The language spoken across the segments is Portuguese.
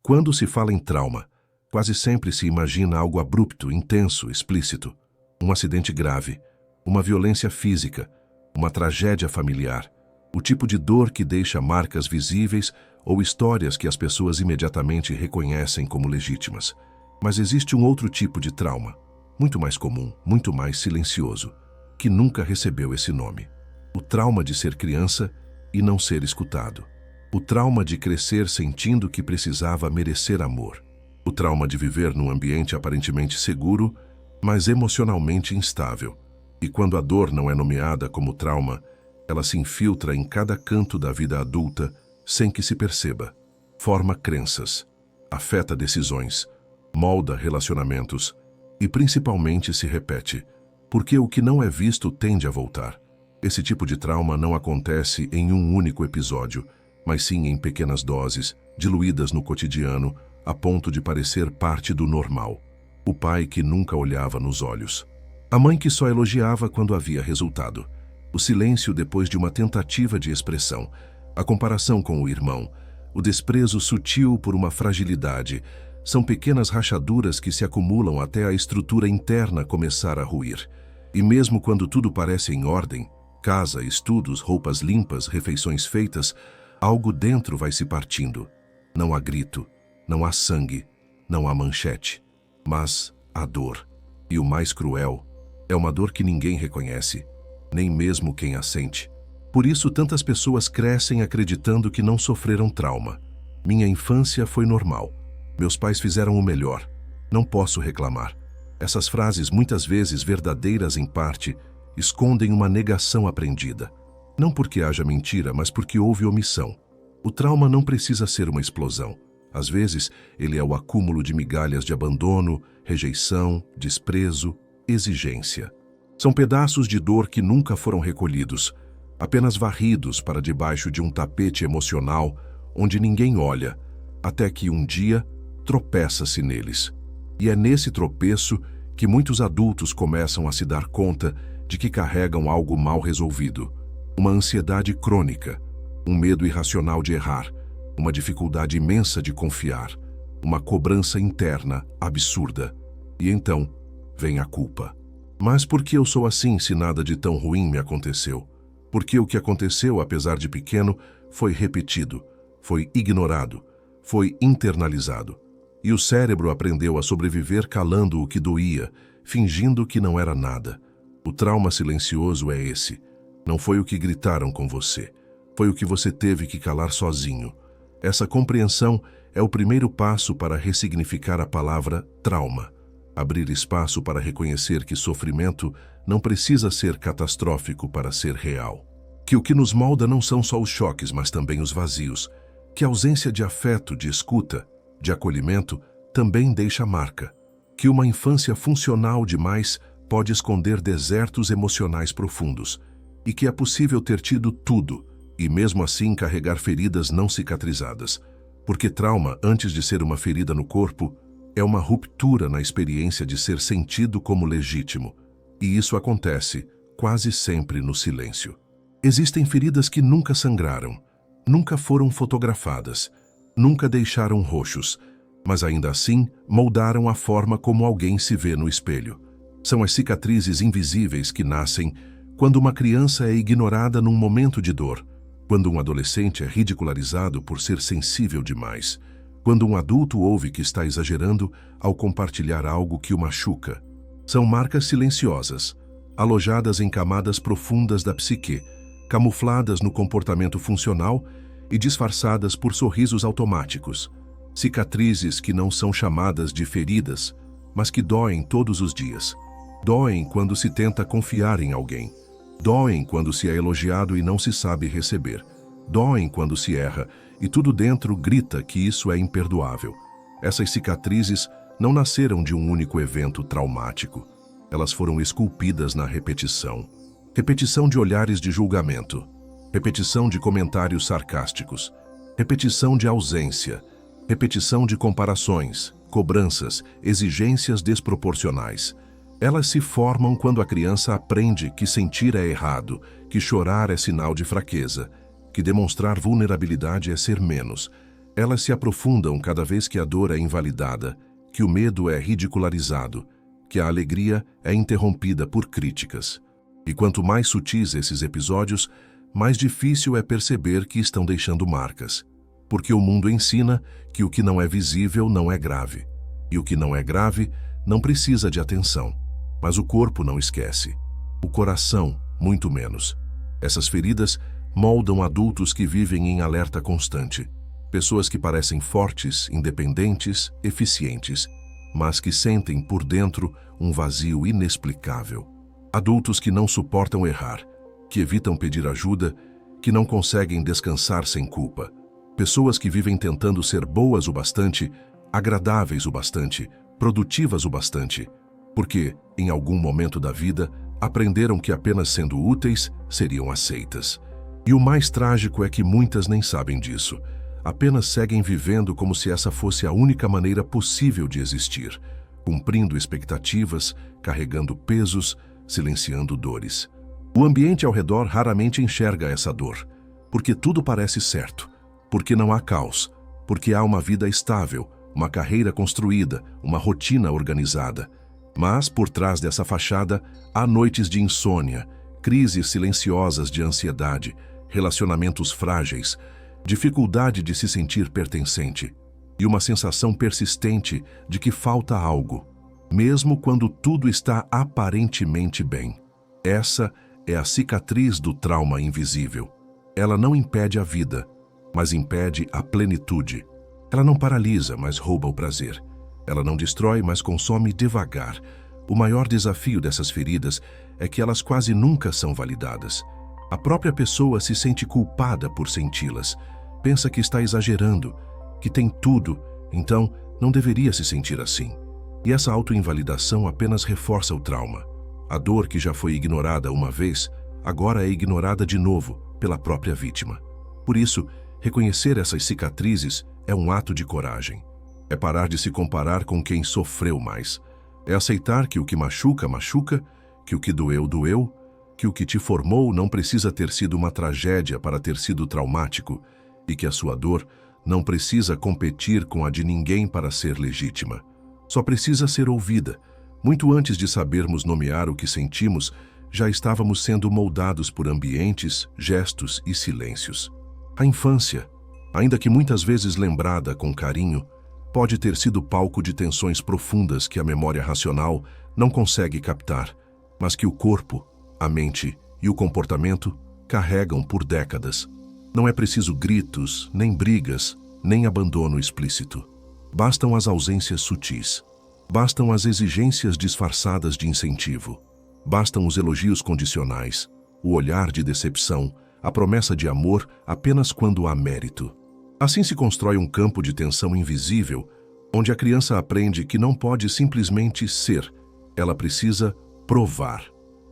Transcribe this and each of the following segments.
Quando se fala em trauma, quase sempre se imagina algo abrupto, intenso, explícito. Um acidente grave, uma violência física, uma tragédia familiar, o tipo de dor que deixa marcas visíveis ou histórias que as pessoas imediatamente reconhecem como legítimas. Mas existe um outro tipo de trauma, muito mais comum, muito mais silencioso, que nunca recebeu esse nome. O trauma de ser criança e não ser escutado. O trauma de crescer sentindo que precisava merecer amor. O trauma de viver num ambiente aparentemente seguro, mas emocionalmente instável. E quando a dor não é nomeada como trauma, ela se infiltra em cada canto da vida adulta sem que se perceba. Forma crenças, afeta decisões, molda relacionamentos e principalmente se repete, porque o que não é visto tende a voltar. Esse tipo de trauma não acontece em um único episódio, mas sim em pequenas doses, diluídas no cotidiano, a ponto de parecer parte do normal. O pai que nunca olhava nos olhos. A mãe que só elogiava quando havia resultado. O silêncio depois de uma tentativa de expressão. A comparação com o irmão. O desprezo sutil por uma fragilidade. São pequenas rachaduras que se acumulam até a estrutura interna começar a ruir. E mesmo quando tudo parece em ordem, casa, estudos, roupas limpas, refeições feitas, algo dentro vai se partindo. Não há grito, não há sangue, não há manchete, mas há dor. E o mais cruel é uma dor que ninguém reconhece, nem mesmo quem a sente. Por isso tantas pessoas crescem acreditando que não sofreram trauma. Minha infância foi normal. Meus pais fizeram o melhor. Não posso reclamar. Essas frases, muitas vezes verdadeiras em parte, escondem uma negação aprendida. Não porque haja mentira, mas porque houve omissão. O trauma não precisa ser uma explosão. Às vezes, ele é o acúmulo de migalhas de abandono, rejeição, desprezo, exigência. São pedaços de dor que nunca foram recolhidos, apenas varridos para debaixo de um tapete emocional onde ninguém olha, até que um dia tropeça-se neles. E é nesse tropeço que muitos adultos começam a se dar conta de que carregam algo mal resolvido. Uma ansiedade crônica, um medo irracional de errar, uma dificuldade imensa de confiar, uma cobrança interna absurda. E então vem a culpa. Mas por que eu sou assim se nada de tão ruim me aconteceu? Porque o que aconteceu, apesar de pequeno, foi repetido, foi ignorado, foi internalizado. E o cérebro aprendeu a sobreviver calando o que doía, fingindo que não era nada. O trauma silencioso é esse. Não foi o que gritaram com você. Foi o que você teve que calar sozinho. Essa compreensão é o primeiro passo para ressignificar a palavra trauma. Abrir espaço para reconhecer que sofrimento não precisa ser catastrófico para ser real. Que o que nos molda não são só os choques, mas também os vazios. Que a ausência de afeto, de escuta, de acolhimento também deixa marca. Que uma infância funcional demais pode esconder desertos emocionais profundos. E que é possível ter tido tudo, e mesmo assim carregar feridas não cicatrizadas. Porque trauma, antes de ser uma ferida no corpo, é uma ruptura na experiência de ser sentido como legítimo. E isso acontece quase sempre no silêncio. Existem feridas que nunca sangraram, nunca foram fotografadas, nunca deixaram roxos, mas ainda assim moldaram a forma como alguém se vê no espelho. São as cicatrizes invisíveis que nascem quando uma criança é ignorada num momento de dor, quando um adolescente é ridicularizado por ser sensível demais, quando um adulto ouve que está exagerando ao compartilhar algo que o machuca. São marcas silenciosas, alojadas em camadas profundas da psique, camufladas no comportamento funcional e disfarçadas por sorrisos automáticos. Cicatrizes que não são chamadas de feridas, mas que doem todos os dias. Doem quando se tenta confiar em alguém. Doem quando se é elogiado e não se sabe receber. Doem quando se erra e tudo dentro grita que isso é imperdoável. Essas cicatrizes não nasceram de um único evento traumático. Elas foram esculpidas na repetição. Repetição de olhares de julgamento. Repetição de comentários sarcásticos. Repetição de ausência. Repetição de comparações, cobranças, exigências desproporcionais. Elas se formam quando a criança aprende que sentir é errado, que chorar é sinal de fraqueza, que demonstrar vulnerabilidade é ser menos, Elas se aprofundam cada vez que a dor é invalidada, que o medo é ridicularizado, que a alegria é interrompida por críticas. E quanto mais sutis esses episódios, mais difícil é perceber que estão deixando marcas. Porque o mundo ensina que o que não é visível não é grave. E o que não é grave não precisa de atenção. Mas o corpo não esquece. O coração, muito menos. Essas feridas moldam adultos que vivem em alerta constante. Pessoas que parecem fortes, independentes, eficientes, mas que sentem por dentro um vazio inexplicável. Adultos que não suportam errar, que evitam pedir ajuda, que não conseguem descansar sem culpa. Pessoas que vivem tentando ser boas o bastante, agradáveis o bastante, produtivas o bastante, porque, em algum momento da vida, aprenderam que apenas sendo úteis seriam aceitas. E o mais trágico é que muitas nem sabem disso. Apenas seguem vivendo como se essa fosse a única maneira possível de existir, cumprindo expectativas, carregando pesos, silenciando dores. O ambiente ao redor raramente enxerga essa dor, porque tudo parece certo, porque não há caos, porque há uma vida estável, uma carreira construída, uma rotina organizada. Mas, por trás dessa fachada, há noites de insônia, crises silenciosas de ansiedade, relacionamentos frágeis, dificuldade de se sentir pertencente e uma sensação persistente de que falta algo, mesmo quando tudo está aparentemente bem. Essa é a cicatriz do trauma invisível. Ela não impede a vida, mas impede a plenitude. Ela não paralisa, mas rouba o prazer. Ela não destrói, mas consome devagar. O maior desafio dessas feridas é que elas quase nunca são validadas. A própria pessoa se sente culpada por senti-las. Pensa que está exagerando, que tem tudo, então não deveria se sentir assim. E essa autoinvalidação apenas reforça o trauma. A dor que já foi ignorada uma vez, agora é ignorada de novo pela própria vítima. Por isso, reconhecer essas cicatrizes é um ato de coragem. É parar de se comparar com quem sofreu mais. É aceitar que o que machuca, machuca, que o que doeu, doeu, que o que te formou não precisa ter sido uma tragédia para ter sido traumático e que a sua dor não precisa competir com a de ninguém para ser legítima. Só precisa ser ouvida. Muito antes de sabermos nomear o que sentimos, já estávamos sendo moldados por ambientes, gestos e silêncios. A infância, ainda que muitas vezes lembrada com carinho, pode ter sido palco de tensões profundas que a memória racional não consegue captar, mas que o corpo, a mente e o comportamento carregam por décadas. Não é preciso gritos, nem brigas, nem abandono explícito. Bastam as ausências sutis. Bastam as exigências disfarçadas de incentivo. Bastam os elogios condicionais, o olhar de decepção, a promessa de amor apenas quando há mérito. Assim se constrói um campo de tensão invisível, onde a criança aprende que não pode simplesmente ser, ela precisa provar.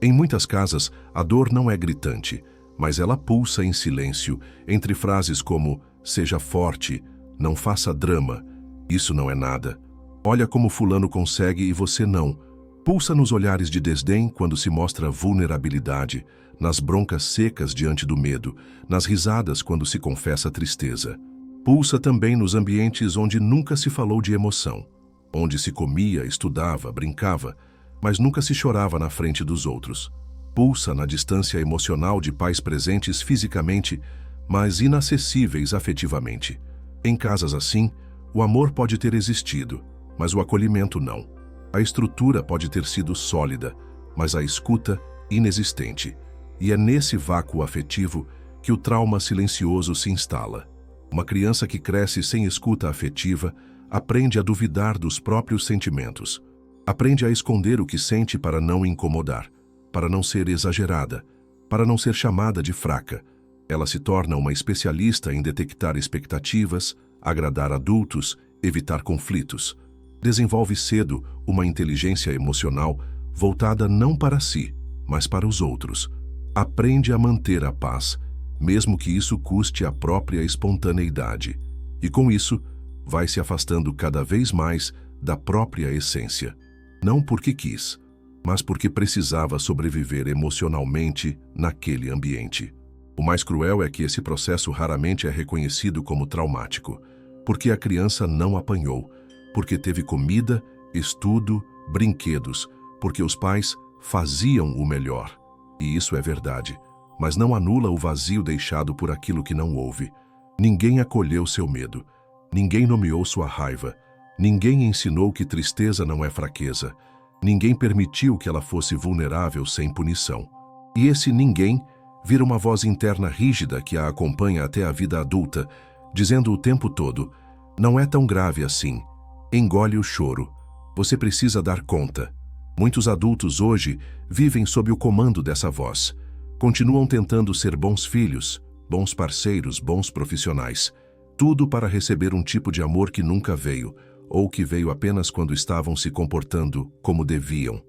Em muitas casas, a dor não é gritante, mas ela pulsa em silêncio, entre frases como "seja forte", "não faça drama", "isso não é nada", "olha como fulano consegue e você não". Pulsa nos olhares de desdém quando se mostra vulnerabilidade, nas broncas secas diante do medo, nas risadas quando se confessa tristeza. Pulsa também nos ambientes onde nunca se falou de emoção, onde se comia, estudava, brincava, mas nunca se chorava na frente dos outros. Pulsa na distância emocional de pais presentes fisicamente, mas inacessíveis afetivamente. Em casas assim, o amor pode ter existido, mas o acolhimento não. A estrutura pode ter sido sólida, mas a escuta inexistente. E é nesse vácuo afetivo que o trauma silencioso se instala. Uma criança que cresce sem escuta afetiva aprende a duvidar dos próprios sentimentos. Aprende a esconder o que sente para não incomodar, para não ser exagerada, para não ser chamada de fraca. Ela se torna uma especialista em detectar expectativas, agradar adultos, evitar conflitos. Desenvolve cedo uma inteligência emocional voltada não para si, mas para os outros. Aprende a manter a paz, mesmo que isso custe a própria espontaneidade. E com isso, vai se afastando cada vez mais da própria essência. Não porque quis, mas porque precisava sobreviver emocionalmente naquele ambiente. O mais cruel é que esse processo raramente é reconhecido como traumático. porque a criança não apanhou, porque teve comida, estudo, brinquedos, porque os pais faziam o melhor. E isso é verdade, mas não anula o vazio deixado por aquilo que não houve. Ninguém acolheu seu medo, ninguém nomeou sua raiva, ninguém ensinou que tristeza não é fraqueza, ninguém permitiu que ela fosse vulnerável sem punição. E esse ninguém vira uma voz interna rígida que a acompanha até a vida adulta, dizendo o tempo todo: não é tão grave assim, engole o choro, você precisa dar conta. Muitos adultos hoje vivem sob o comando dessa voz. Continuam tentando ser bons filhos, bons parceiros, bons profissionais. Tudo para receber um tipo de amor que nunca veio, ou que veio apenas quando estavam se comportando como deviam.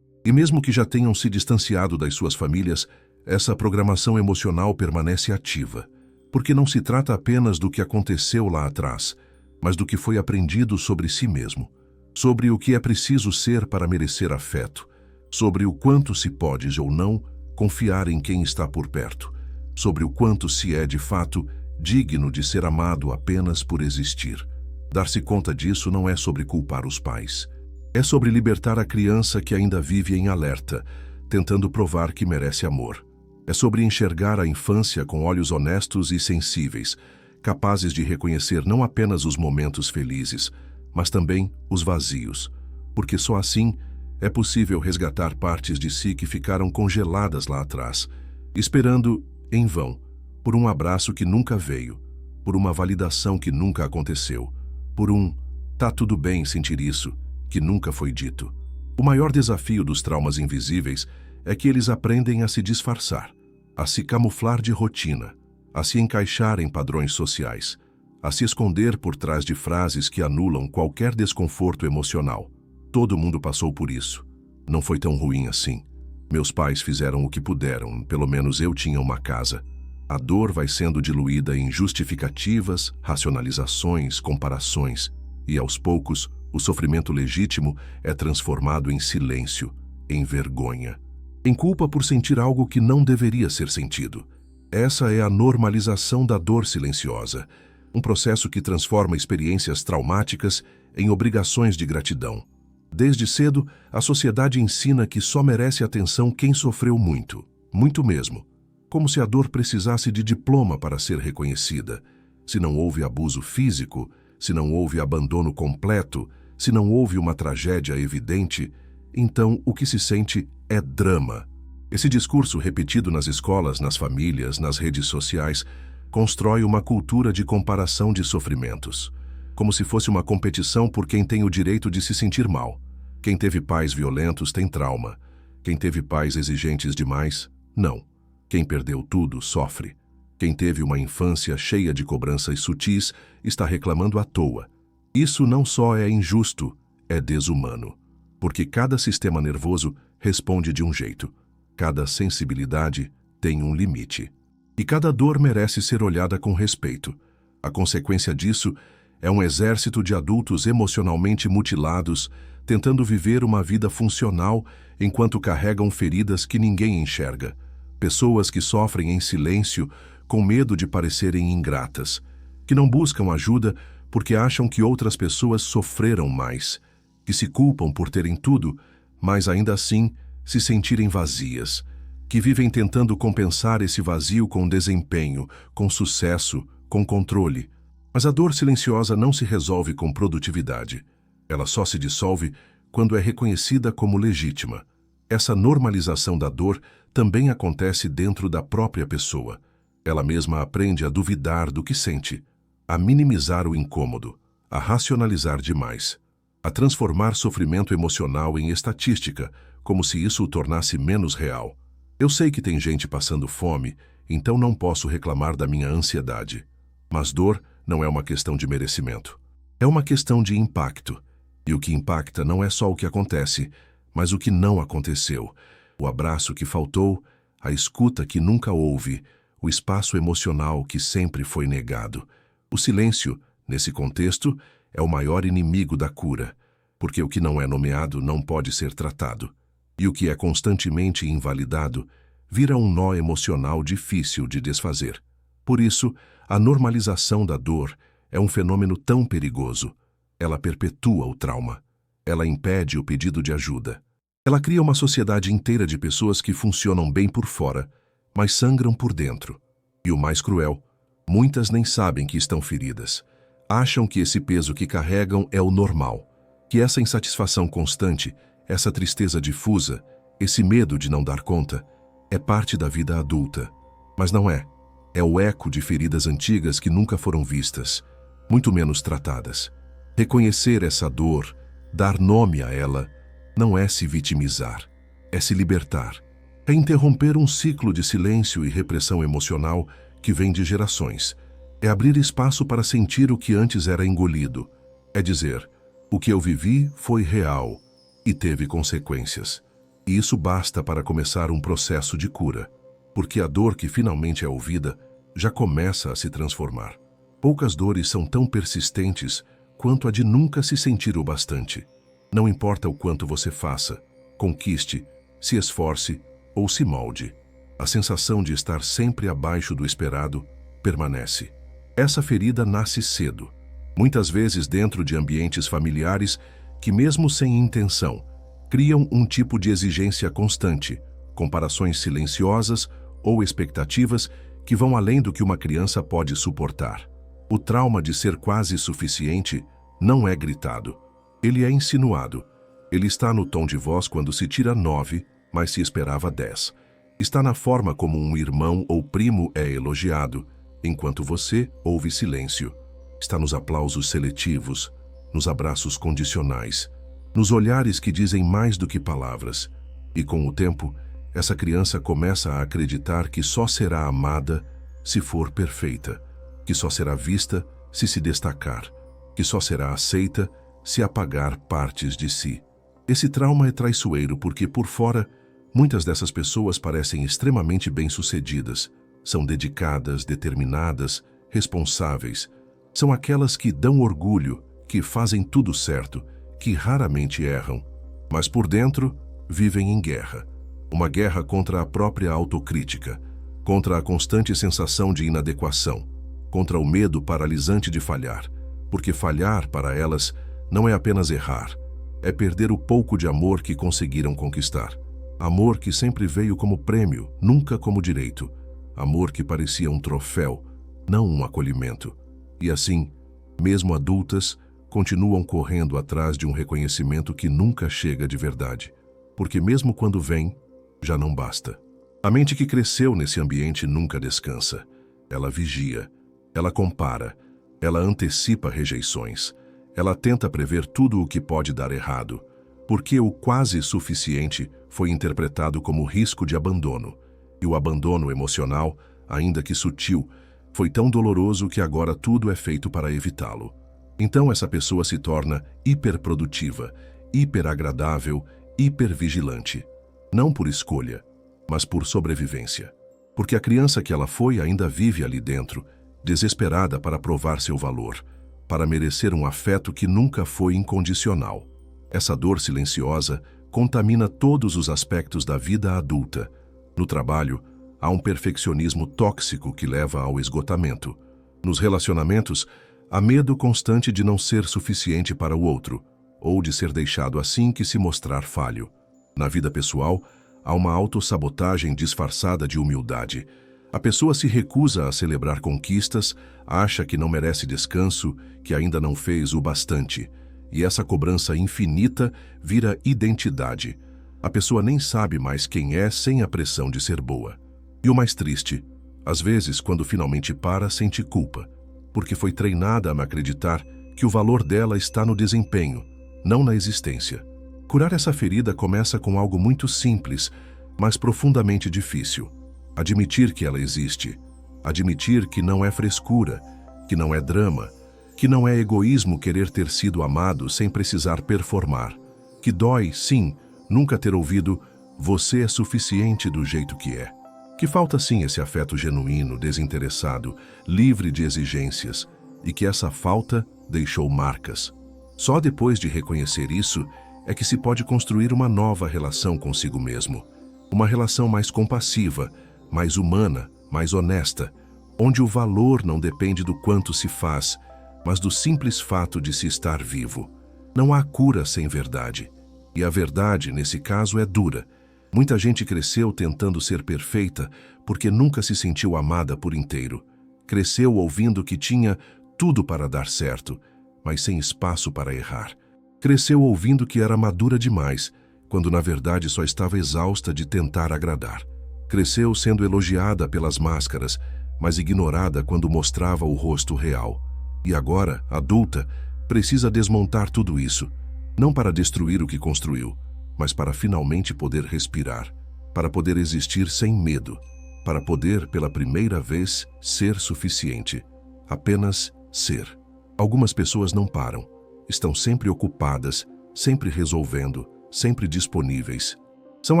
E mesmo que já tenham se distanciado das suas famílias, essa programação emocional permanece ativa, porque não se trata apenas do que aconteceu lá atrás, mas do que foi aprendido sobre si mesmo, sobre o que é preciso ser para merecer afeto, sobre o quanto se pode ou não confiar em quem está por perto, sobre o quanto se é de fato digno de ser amado apenas por existir. Dar-se conta disso não é sobre culpar os pais. É sobre libertar a criança que ainda vive em alerta, tentando provar que merece amor. É sobre enxergar a infância com olhos honestos e sensíveis, capazes de reconhecer não apenas os momentos felizes, mas também os vazios, porque só assim é possível resgatar partes de si que ficaram congeladas lá atrás, esperando, em vão, por um abraço que nunca veio, por uma validação que nunca aconteceu, por um "tá tudo bem sentir isso" que nunca foi dito. O maior desafio dos traumas invisíveis é que eles aprendem a se disfarçar, a se camuflar de rotina, a se encaixar em padrões sociais, a se esconder por trás de frases que anulam qualquer desconforto emocional. Todo mundo passou por isso. Não foi tão ruim assim. Meus pais fizeram o que puderam, pelo menos eu tinha uma casa. A dor vai sendo diluída em justificativas, racionalizações, comparações, e aos poucos, o sofrimento legítimo é transformado em silêncio, em vergonha, em culpa por sentir algo que não deveria ser sentido. Essa é a normalização da dor silenciosa, um processo que transforma experiências traumáticas em obrigações de gratidão. Desde cedo, a sociedade ensina que só merece atenção quem sofreu muito, muito mesmo, como se a dor precisasse de diploma para ser reconhecida. Se não houve abuso físico, se não houve abandono completo, se não houve uma tragédia evidente, então o que se sente é drama. Esse discurso repetido nas escolas, nas famílias, nas redes sociais, constrói uma cultura de comparação de sofrimentos, como se fosse uma competição por quem tem o direito de se sentir mal. Quem teve pais violentos tem trauma. Quem teve pais exigentes demais, não. Quem perdeu tudo sofre. Quem teve uma infância cheia de cobranças sutis está reclamando à toa. Isso não só é injusto, é desumano. Porque cada sistema nervoso responde de um jeito. Cada sensibilidade tem um limite. E cada dor merece ser olhada com respeito. A consequência disso é um exército de adultos emocionalmente mutilados, tentando viver uma vida funcional enquanto carregam feridas que ninguém enxerga. Pessoas que sofrem em silêncio, com medo de parecerem ingratas, que não buscam ajuda porque acham que outras pessoas sofreram mais, que se culpam por terem tudo, mas ainda assim se sentirem vazias, que vivem tentando compensar esse vazio com desempenho, com sucesso, com controle. Mas a dor silenciosa não se resolve com produtividade. Ela só se dissolve quando é reconhecida como legítima. Essa normalização da dor também acontece dentro da própria pessoa. Ela mesma aprende a duvidar do que sente, a minimizar o incômodo, a racionalizar demais, a transformar sofrimento emocional em estatística, como se isso o tornasse menos real. Eu sei que tem gente passando fome, então não posso reclamar da minha ansiedade. Mas dor não é uma questão de merecimento. É uma questão de impacto. E o que impacta não é só o que acontece, mas o que não aconteceu. O abraço que faltou, a escuta que nunca houve, o espaço emocional que sempre foi negado. O silêncio, nesse contexto, é o maior inimigo da cura, porque o que não é nomeado não pode ser tratado. E o que é constantemente invalidado vira um nó emocional difícil de desfazer. Por isso, a normalização da dor é um fenômeno tão perigoso. Ela perpetua o trauma. Ela impede o pedido de ajuda. Ela cria uma sociedade inteira de pessoas que funcionam bem por fora, mas sangram por dentro. E o mais cruel, muitas nem sabem que estão feridas. Acham que esse peso que carregam é o normal, que essa insatisfação constante, essa tristeza difusa, esse medo de não dar conta, é parte da vida adulta. Mas não é. É o eco de feridas antigas que nunca foram vistas, muito menos tratadas. Reconhecer essa dor, dar nome a ela, não é se vitimizar, é se libertar. É interromper um ciclo de silêncio e repressão emocional que vem de gerações. É abrir espaço para sentir o que antes era engolido. É dizer, o que eu vivi foi real e teve consequências. E isso basta para começar um processo de cura, porque a dor que finalmente é ouvida já começa a se transformar. Poucas dores são tão persistentes quanto a de nunca se sentir o bastante. Não importa o quanto você faça, conquiste, se esforce ou se molde. A sensação de estar sempre abaixo do esperado permanece. Essa ferida nasce cedo, muitas vezes dentro de ambientes familiares que, mesmo sem intenção, criam um tipo de exigência constante, comparações silenciosas ou expectativas que vão além do que uma criança pode suportar. O trauma de ser quase suficiente não é gritado. Ele é insinuado. Ele está no tom de voz quando se tira 9, mas se esperava 10. Está na forma como um irmão ou primo é elogiado, enquanto você ouve silêncio. Está nos aplausos seletivos, nos abraços condicionais, nos olhares que dizem mais do que palavras. E com o tempo, essa criança começa a acreditar que só será amada se for perfeita, que só será vista se destacar, que só será aceita se apagar partes de si. Esse trauma é traiçoeiro porque, por fora, muitas dessas pessoas parecem extremamente bem-sucedidas, são dedicadas, determinadas, responsáveis. São aquelas que dão orgulho, que fazem tudo certo, que raramente erram. Mas por dentro, vivem em guerra. Uma guerra contra a própria autocrítica, contra a constante sensação de inadequação, contra o medo paralisante de falhar, porque falhar, para elas, não é apenas errar, é perder o pouco de amor que conseguiram conquistar. Amor que sempre veio como prêmio, nunca como direito. Amor que parecia um troféu, não um acolhimento. E assim, mesmo adultas, continuam correndo atrás de um reconhecimento que nunca chega de verdade, porque mesmo quando vem, já não basta. A mente que cresceu nesse ambiente nunca descansa. Ela vigia, ela compara, ela antecipa rejeições, ela tenta prever tudo o que pode dar errado, porque o quase suficiente foi interpretado como risco de abandono, e o abandono emocional, ainda que sutil, foi tão doloroso que agora tudo é feito para evitá-lo. Então essa pessoa se torna hiperprodutiva, hiperagradável, hipervigilante. Não por escolha, mas por sobrevivência. Porque a criança que ela foi ainda vive ali dentro, desesperada para provar seu valor, para merecer um afeto que nunca foi incondicional. Essa dor silenciosa contamina todos os aspectos da vida adulta. No trabalho, há um perfeccionismo tóxico que leva ao esgotamento. Nos relacionamentos, há medo constante de não ser suficiente para o outro, ou de ser deixado assim que se mostrar falho. Na vida pessoal, há uma autossabotagem disfarçada de humildade. A pessoa se recusa a celebrar conquistas, acha que não merece descanso, que ainda não fez o bastante. E essa cobrança infinita vira identidade. A pessoa nem sabe mais quem é sem a pressão de ser boa. E o mais triste, às vezes, quando finalmente para, sente culpa, porque foi treinada a acreditar que o valor dela está no desempenho, não na existência. Curar essa ferida começa com algo muito simples, mas profundamente difícil. Admitir que ela existe. Admitir que não é frescura, que não é drama, que não é egoísmo querer ter sido amado sem precisar performar. Que dói, sim, nunca ter ouvido "você é suficiente do jeito que é". Que falta sim esse afeto genuíno, desinteressado, livre de exigências, e que essa falta deixou marcas. Só depois de reconhecer isso é que se pode construir uma nova relação consigo mesmo. Uma relação mais compassiva, mais humana, mais honesta, onde o valor não depende do quanto se faz, mas do simples fato de se estar vivo. Não há cura sem verdade. E a verdade, nesse caso, é dura. Muita gente cresceu tentando ser perfeita porque nunca se sentiu amada por inteiro. Cresceu ouvindo que tinha tudo para dar certo, mas sem espaço para errar. Cresceu ouvindo que era madura demais, quando na verdade só estava exausta de tentar agradar. Cresceu sendo elogiada pelas máscaras, mas ignorada quando mostrava o rosto real. E agora, adulta, precisa desmontar tudo isso, não para destruir o que construiu, mas para finalmente poder respirar, para poder existir sem medo, para poder, pela primeira vez, ser suficiente. Apenas ser. Algumas pessoas não param. Estão sempre ocupadas, sempre resolvendo, sempre disponíveis. São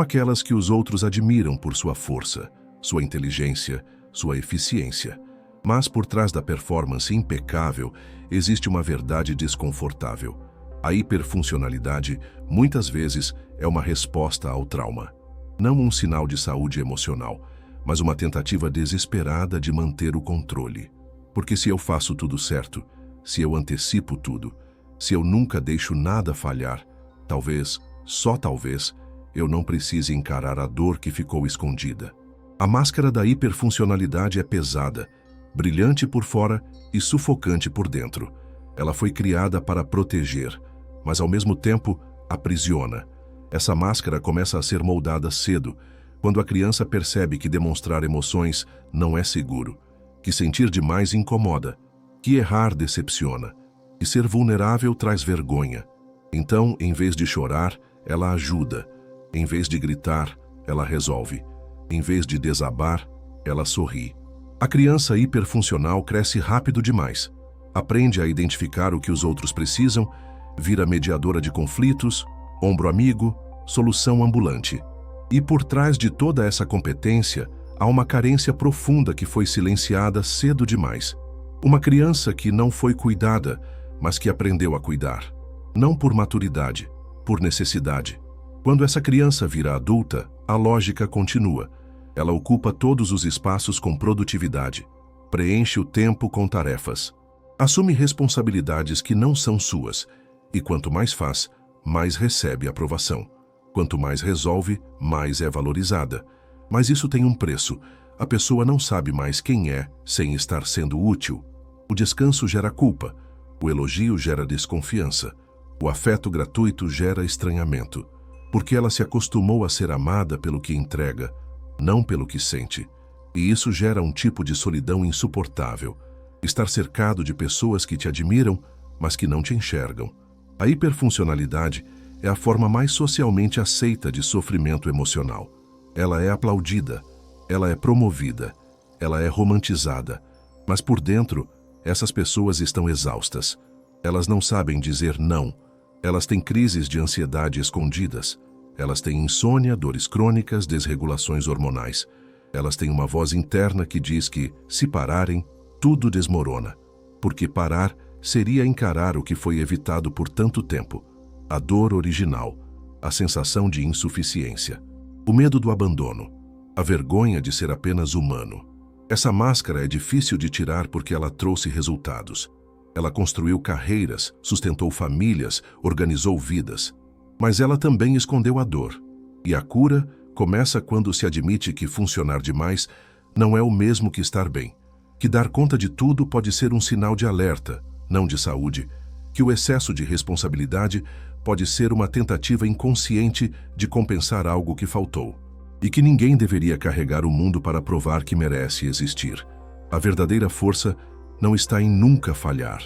aquelas que os outros admiram por sua força, sua inteligência, sua eficiência. Mas por trás da performance impecável, existe uma verdade desconfortável. A hiperfuncionalidade, muitas vezes, é uma resposta ao trauma. Não um sinal de saúde emocional, mas uma tentativa desesperada de manter o controle. Porque se eu faço tudo certo, se eu antecipo tudo, se eu nunca deixo nada falhar, talvez, só talvez, eu não precise encarar a dor que ficou escondida. A máscara da hiperfuncionalidade é pesada, brilhante por fora e sufocante por dentro. Ela foi criada para proteger, mas ao mesmo tempo aprisiona. Essa máscara começa a ser moldada cedo, quando a criança percebe que demonstrar emoções não é seguro, que sentir demais incomoda, que errar decepciona, que ser vulnerável traz vergonha. Então, em vez de chorar, ela ajuda. Em vez de gritar, ela resolve. Em vez de desabar, ela sorri. A criança hiperfuncional cresce rápido demais. Aprende a identificar o que os outros precisam, vira mediadora de conflitos, ombro amigo, solução ambulante. E por trás de toda essa competência, há uma carência profunda que foi silenciada cedo demais. Uma criança que não foi cuidada, mas que aprendeu a cuidar. Não por maturidade, por necessidade. Quando essa criança vira adulta, a lógica continua. Ela ocupa todos os espaços com produtividade, preenche o tempo com tarefas, assume responsabilidades que não são suas, e quanto mais faz, mais recebe aprovação. Quanto mais resolve, mais é valorizada. Mas isso tem um preço. A pessoa não sabe mais quem é sem estar sendo útil. O descanso gera culpa, o elogio gera desconfiança, o afeto gratuito gera estranhamento, porque ela se acostumou a ser amada pelo que entrega, não pelo que sente. E isso gera um tipo de solidão insuportável. Estar cercado de pessoas que te admiram, mas que não te enxergam. A hiperfuncionalidade é a forma mais socialmente aceita de sofrimento emocional. Ela é aplaudida, ela é promovida, ela é romantizada. Mas por dentro, essas pessoas estão exaustas. Elas não sabem dizer não. Elas têm crises de ansiedade escondidas. Elas têm insônia, dores crônicas, desregulações hormonais. Elas têm uma voz interna que diz que, se pararem, tudo desmorona. Porque parar seria encarar o que foi evitado por tanto tempo. A dor original, a sensação de insuficiência, o medo do abandono, a vergonha de ser apenas humano. Essa máscara é difícil de tirar porque ela trouxe resultados. Ela construiu carreiras, sustentou famílias, organizou vidas. Mas ela também escondeu a dor. E a cura começa quando se admite que funcionar demais não é o mesmo que estar bem. Que dar conta de tudo pode ser um sinal de alerta, não de saúde. Que o excesso de responsabilidade pode ser uma tentativa inconsciente de compensar algo que faltou. E que ninguém deveria carregar o mundo para provar que merece existir. A verdadeira força não está em nunca falhar.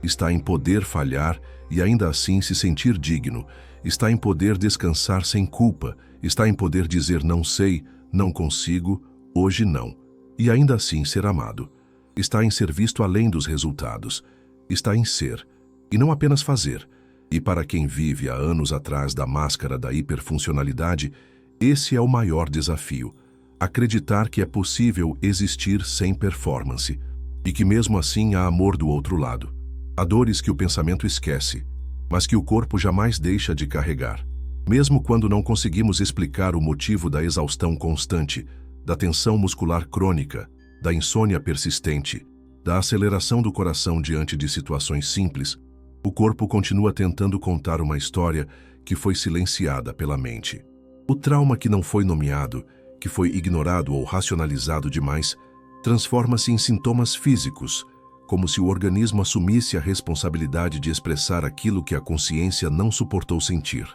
Está em poder falhar e ainda assim se sentir digno. Está em poder descansar sem culpa. Está em poder dizer não sei, não consigo, hoje não. E ainda assim ser amado. Está em ser visto além dos resultados. Está em ser, e não apenas fazer. E para quem vive há anos atrás da máscara da hiperfuncionalidade, esse é o maior desafio. Acreditar que é possível existir sem performance. E que mesmo assim há amor do outro lado. Há dores que o pensamento esquece, mas que o corpo jamais deixa de carregar. Mesmo quando não conseguimos explicar o motivo da exaustão constante, da tensão muscular crônica, da insônia persistente, da aceleração do coração diante de situações simples, o corpo continua tentando contar uma história que foi silenciada pela mente. O trauma que não foi nomeado, que foi ignorado ou racionalizado demais, transforma-se em sintomas físicos, como se o organismo assumisse a responsabilidade de expressar aquilo que a consciência não suportou sentir.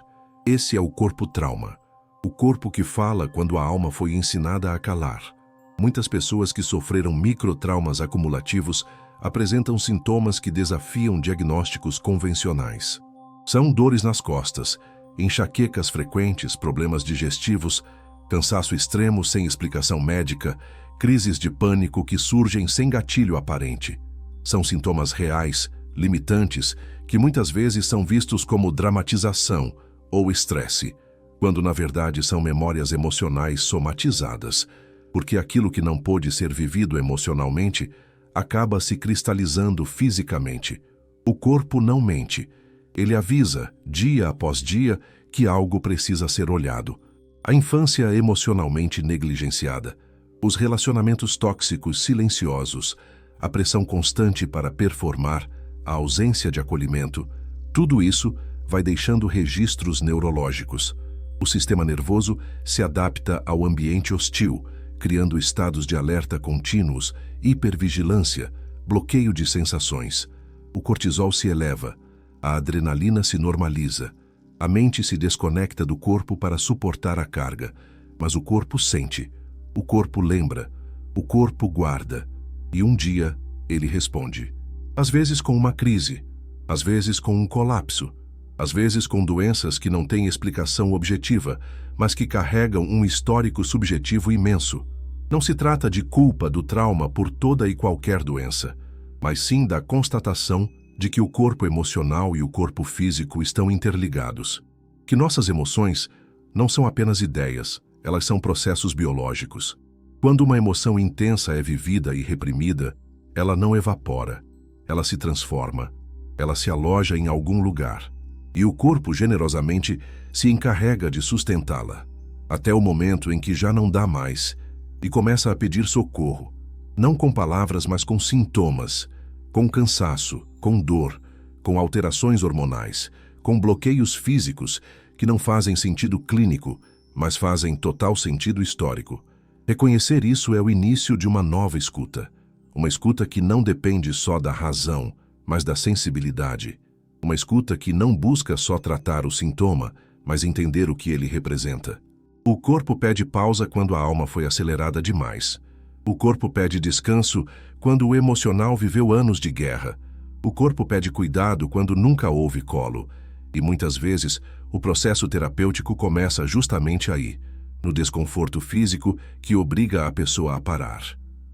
Esse é o corpo-trauma. O corpo que fala quando a alma foi ensinada a calar. Muitas pessoas que sofreram microtraumas acumulativos apresentam sintomas que desafiam diagnósticos convencionais. São dores nas costas, enxaquecas frequentes, problemas digestivos, cansaço extremo sem explicação médica, crises de pânico que surgem sem gatilho aparente. São sintomas reais, limitantes, que muitas vezes são vistos como dramatização ou estresse, quando na verdade são memórias emocionais somatizadas, porque aquilo que não pôde ser vivido emocionalmente acaba se cristalizando fisicamente. O corpo não mente. Ele avisa, dia após dia, que algo precisa ser olhado. A infância emocionalmente negligenciada, os relacionamentos tóxicos silenciosos, a pressão constante para performar, a ausência de acolhimento, tudo isso vai deixando registros neurológicos. O sistema nervoso se adapta ao ambiente hostil, criando estados de alerta contínuos, hipervigilância, bloqueio de sensações. O cortisol se eleva, a adrenalina se normaliza, a mente se desconecta do corpo para suportar a carga, mas o corpo sente, o corpo lembra, o corpo guarda, e um dia ele responde. Às vezes com uma crise, às vezes com um colapso, às vezes com doenças que não têm explicação objetiva, mas que carregam um histórico subjetivo imenso. Não se trata de culpa do trauma por toda e qualquer doença, mas sim da constatação de que o corpo emocional e o corpo físico estão interligados. Que nossas emoções não são apenas ideias, elas são processos biológicos. Quando uma emoção intensa é vivida e reprimida, ela não evapora, ela se transforma, ela se aloja em algum lugar. E o corpo generosamente se encarrega de sustentá-la, até o momento em que já não dá mais, e começa a pedir socorro, não com palavras, mas com sintomas, com cansaço, com dor, com alterações hormonais, com bloqueios físicos que não fazem sentido clínico, mas fazem total sentido histórico. Reconhecer isso é o início de uma nova escuta, uma escuta que não depende só da razão, mas da sensibilidade. Uma escuta que não busca só tratar o sintoma, mas entender o que ele representa. O corpo pede pausa quando a alma foi acelerada demais. O corpo pede descanso quando o emocional viveu anos de guerra. O corpo pede cuidado quando nunca houve colo. E muitas vezes, o processo terapêutico começa justamente aí, no desconforto físico que obriga a pessoa a parar,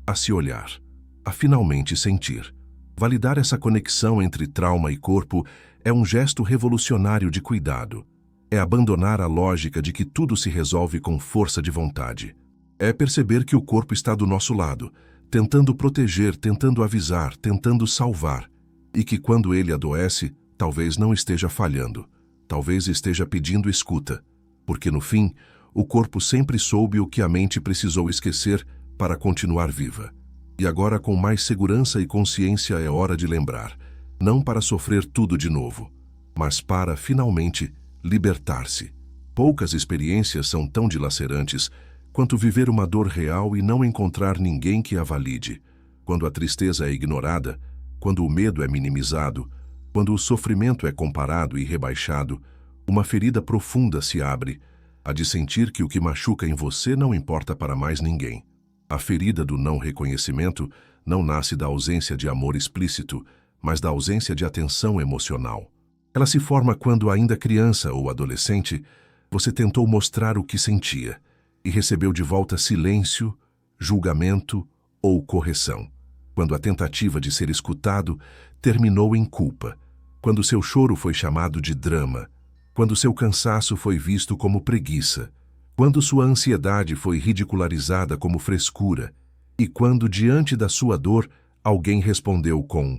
a se olhar, a finalmente sentir. Validar essa conexão entre trauma e corpo é um gesto revolucionário de cuidado. É abandonar a lógica de que tudo se resolve com força de vontade. É perceber que o corpo está do nosso lado, tentando proteger, tentando avisar, tentando salvar, e que quando ele adoece, talvez não esteja falhando, talvez esteja pedindo escuta, porque no fim, o corpo sempre soube o que a mente precisou esquecer para continuar viva. E agora, com mais segurança e consciência, é hora de lembrar, não para sofrer tudo de novo, mas para, finalmente, libertar-se. Poucas experiências são tão dilacerantes quanto viver uma dor real e não encontrar ninguém que a valide. Quando a tristeza é ignorada, quando o medo é minimizado, quando o sofrimento é comparado e rebaixado, uma ferida profunda se abre, a de sentir que o que machuca em você não importa para mais ninguém. A ferida do não reconhecimento não nasce da ausência de amor explícito, mas da ausência de atenção emocional. Ela se forma quando, ainda criança ou adolescente, você tentou mostrar o que sentia e recebeu de volta silêncio, julgamento ou correção. Quando a tentativa de ser escutado terminou em culpa, quando seu choro foi chamado de drama, quando seu cansaço foi visto como preguiça, quando sua ansiedade foi ridicularizada como frescura, e quando, diante da sua dor, alguém respondeu com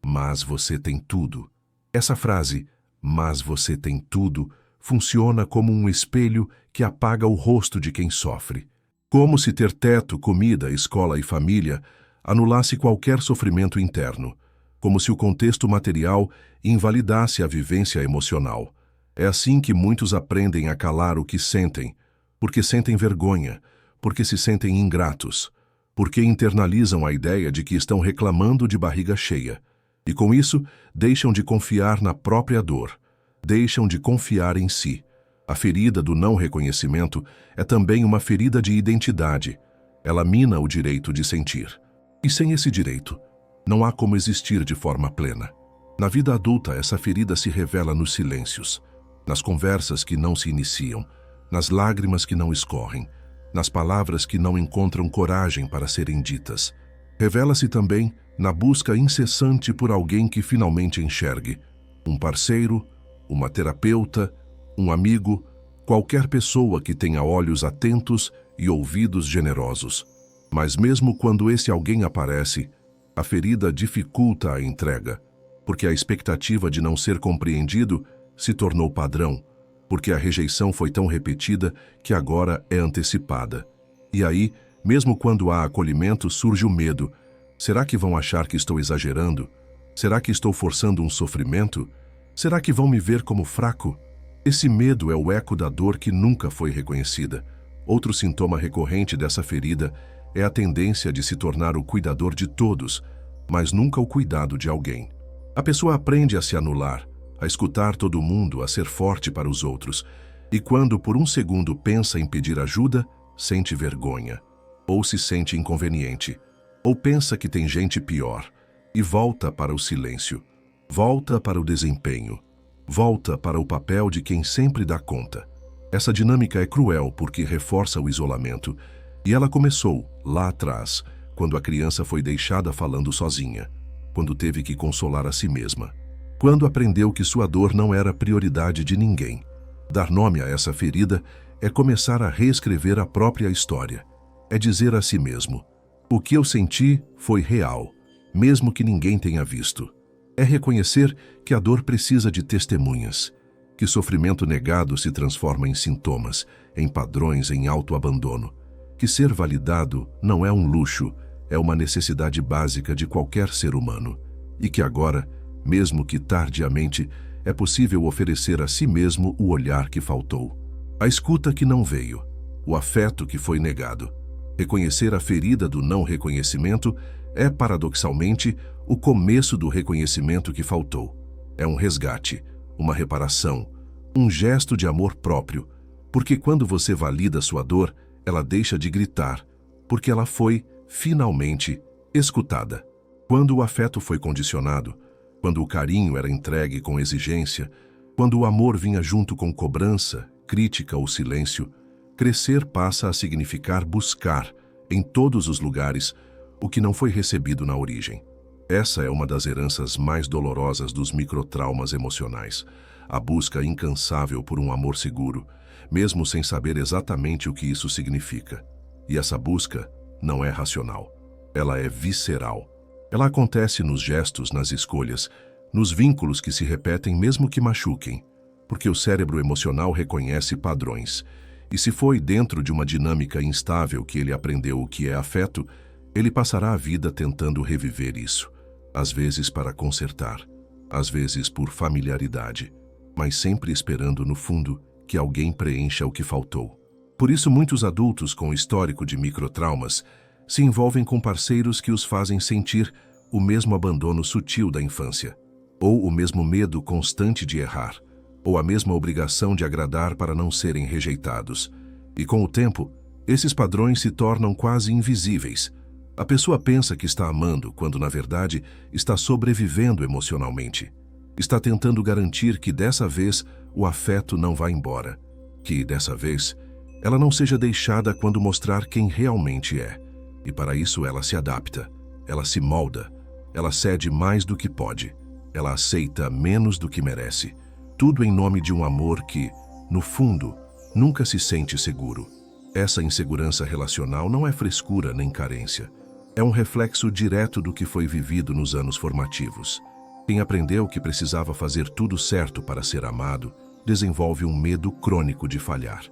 "mas você tem tudo". Essa frase, "mas você tem tudo", funciona como um espelho que apaga o rosto de quem sofre. Como se ter teto, comida, escola e família anulasse qualquer sofrimento interno, como se o contexto material invalidasse a vivência emocional. É assim que muitos aprendem a calar o que sentem, porque sentem vergonha, porque se sentem ingratos, porque internalizam a ideia de que estão reclamando de barriga cheia, e com isso deixam de confiar na própria dor, deixam de confiar em si. A ferida do não reconhecimento é também uma ferida de identidade. Ela mina o direito de sentir. E sem esse direito, não há como existir de forma plena. Na vida adulta, essa ferida se revela nos silêncios, nas conversas que não se iniciam, nas lágrimas que não escorrem, nas palavras que não encontram coragem para serem ditas. Revela-se também na busca incessante por alguém que finalmente enxergue. Um parceiro, uma terapeuta, um amigo, qualquer pessoa que tenha olhos atentos e ouvidos generosos. Mas mesmo quando esse alguém aparece, a ferida dificulta a entrega, porque a expectativa de não ser compreendido se tornou padrão, porque a rejeição foi tão repetida que agora é antecipada. E aí, mesmo quando há acolhimento, surge o medo. Será que vão achar que estou exagerando? Será que estou forçando um sofrimento? Será que vão me ver como fraco? Esse medo é o eco da dor que nunca foi reconhecida. Outro sintoma recorrente dessa ferida é a tendência de se tornar o cuidador de todos, mas nunca o cuidado de alguém. A pessoa aprende a se anular, a escutar todo mundo, a ser forte para os outros, e quando por um segundo pensa em pedir ajuda, sente vergonha, ou se sente inconveniente, ou pensa que tem gente pior, e volta para o silêncio, volta para o desempenho, volta para o papel de quem sempre dá conta. Essa dinâmica é cruel porque reforça o isolamento, e ela começou lá atrás, quando a criança foi deixada falando sozinha, quando teve que consolar a si mesma, quando aprendeu que sua dor não era prioridade de ninguém. Dar nome a essa ferida é começar a reescrever a própria história, é dizer a si mesmo: o que eu senti foi real, mesmo que ninguém tenha visto. É reconhecer que a dor precisa de testemunhas, que sofrimento negado se transforma em sintomas, em padrões, em autoabandono, que ser validado não é um luxo, é uma necessidade básica de qualquer ser humano, e que agora, mesmo que tardiamente, é possível oferecer a si mesmo o olhar que faltou, a escuta que não veio, o afeto que foi negado. Reconhecer a ferida do não reconhecimento é, paradoxalmente, o começo do reconhecimento que faltou. É um resgate, uma reparação, um gesto de amor próprio, porque quando você valida sua dor, ela deixa de gritar, porque ela foi, finalmente, escutada. Quando o afeto foi condicionado, quando o carinho era entregue com exigência, quando o amor vinha junto com cobrança, crítica ou silêncio, crescer passa a significar buscar, em todos os lugares, o que não foi recebido na origem. Essa é uma das heranças mais dolorosas dos microtraumas emocionais, a busca incansável por um amor seguro, mesmo sem saber exatamente o que isso significa. E essa busca não é racional, ela é visceral. Ela acontece nos gestos, nas escolhas, nos vínculos que se repetem mesmo que machuquem, porque o cérebro emocional reconhece padrões. E se foi dentro de uma dinâmica instável que ele aprendeu o que é afeto, ele passará a vida tentando reviver isso, às vezes para consertar, às vezes por familiaridade, mas sempre esperando no fundo que alguém preencha o que faltou. Por isso muitos adultos com histórico de microtraumas se envolvem com parceiros que os fazem sentir o mesmo abandono sutil da infância, ou o mesmo medo constante de errar, ou a mesma obrigação de agradar para não serem rejeitados. E com o tempo, esses padrões se tornam quase invisíveis. A pessoa pensa que está amando, quando na verdade está sobrevivendo emocionalmente. Está tentando garantir que dessa vez o afeto não vá embora, que dessa vez ela não seja deixada quando mostrar quem realmente é. E para isso ela se adapta, ela se molda, ela cede mais do que pode, ela aceita menos do que merece. Tudo em nome de um amor que, no fundo, nunca se sente seguro. Essa insegurança relacional não é frescura nem carência. É um reflexo direto do que foi vivido nos anos formativos. Quem aprendeu que precisava fazer tudo certo para ser amado, desenvolve um medo crônico de falhar.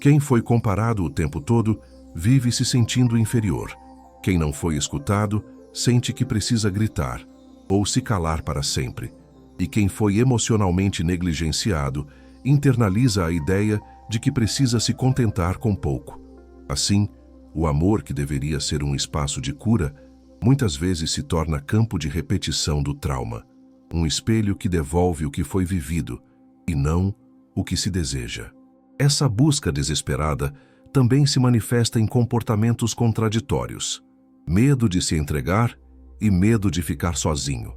Quem foi comparado o tempo todo, vive se sentindo inferior. Quem não foi escutado, sente que precisa gritar ou se calar para sempre. E quem foi emocionalmente negligenciado internaliza a ideia de que precisa se contentar com pouco. Assim, o amor, que deveria ser um espaço de cura, muitas vezes se torna campo de repetição do trauma, um espelho que devolve o que foi vivido e não o que se deseja. Essa busca desesperada também se manifesta em comportamentos contraditórios: medo de se entregar e medo de ficar sozinho,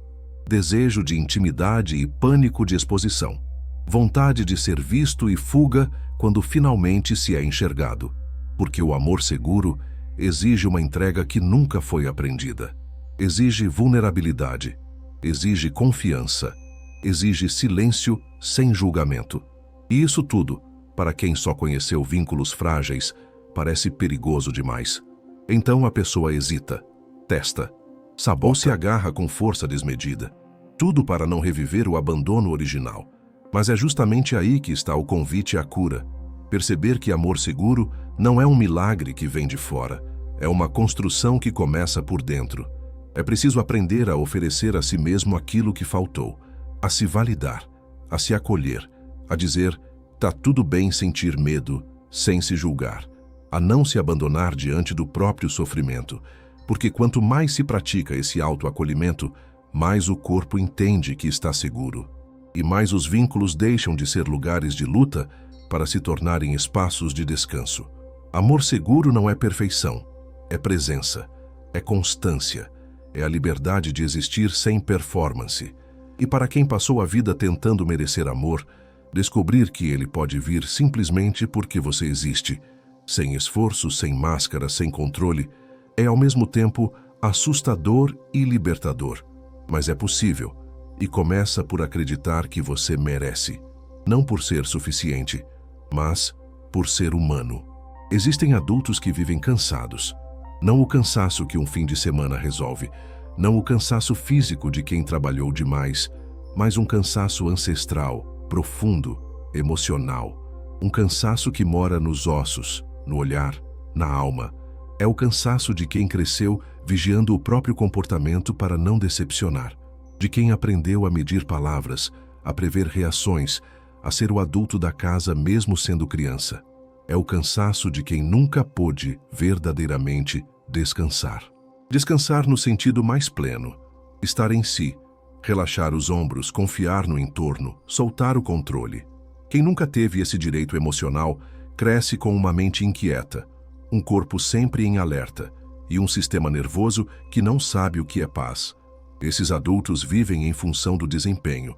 desejo de intimidade e pânico de exposição, vontade de ser visto e fuga quando finalmente se é enxergado, porque o amor seguro exige uma entrega que nunca foi aprendida, exige vulnerabilidade, exige confiança, exige silêncio sem julgamento. E isso tudo, para quem só conheceu vínculos frágeis, parece perigoso demais. Então a pessoa hesita, testa, ou se agarra com força desmedida. Tudo para não reviver o abandono original. Mas é justamente aí que está o convite à cura. Perceber que amor seguro não é um milagre que vem de fora, é uma construção que começa por dentro. É preciso aprender a oferecer a si mesmo aquilo que faltou, a se validar, a se acolher, a dizer: tá tudo bem sentir medo, sem se julgar, a não se abandonar diante do próprio sofrimento, porque quanto mais se pratica esse autoacolhimento, mais o corpo entende que está seguro, e mais os vínculos deixam de ser lugares de luta para se tornarem espaços de descanso. Amor seguro não é perfeição, é presença, é constância, é a liberdade de existir sem performance. E para quem passou a vida tentando merecer amor, descobrir que ele pode vir simplesmente porque você existe, sem esforço, sem máscara, sem controle, é ao mesmo tempo assustador e libertador. Mas é possível, e começa por acreditar que você merece, não por ser suficiente, mas por ser humano. Existem adultos que vivem cansados. Não o cansaço que um fim de semana resolve, não o cansaço físico de quem trabalhou demais, mas um cansaço ancestral, profundo, emocional. Um cansaço que mora nos ossos, no olhar, na alma. É o cansaço de quem cresceu vigiando o próprio comportamento para não decepcionar, de quem aprendeu a medir palavras, a prever reações, a ser o adulto da casa mesmo sendo criança. É o cansaço de quem nunca pôde verdadeiramente descansar. Descansar no sentido mais pleno, estar em si, relaxar os ombros, confiar no entorno, soltar o controle. Quem nunca teve esse direito emocional cresce com uma mente inquieta, um corpo sempre em alerta e um sistema nervoso que não sabe o que é paz. Esses adultos vivem em função do desempenho.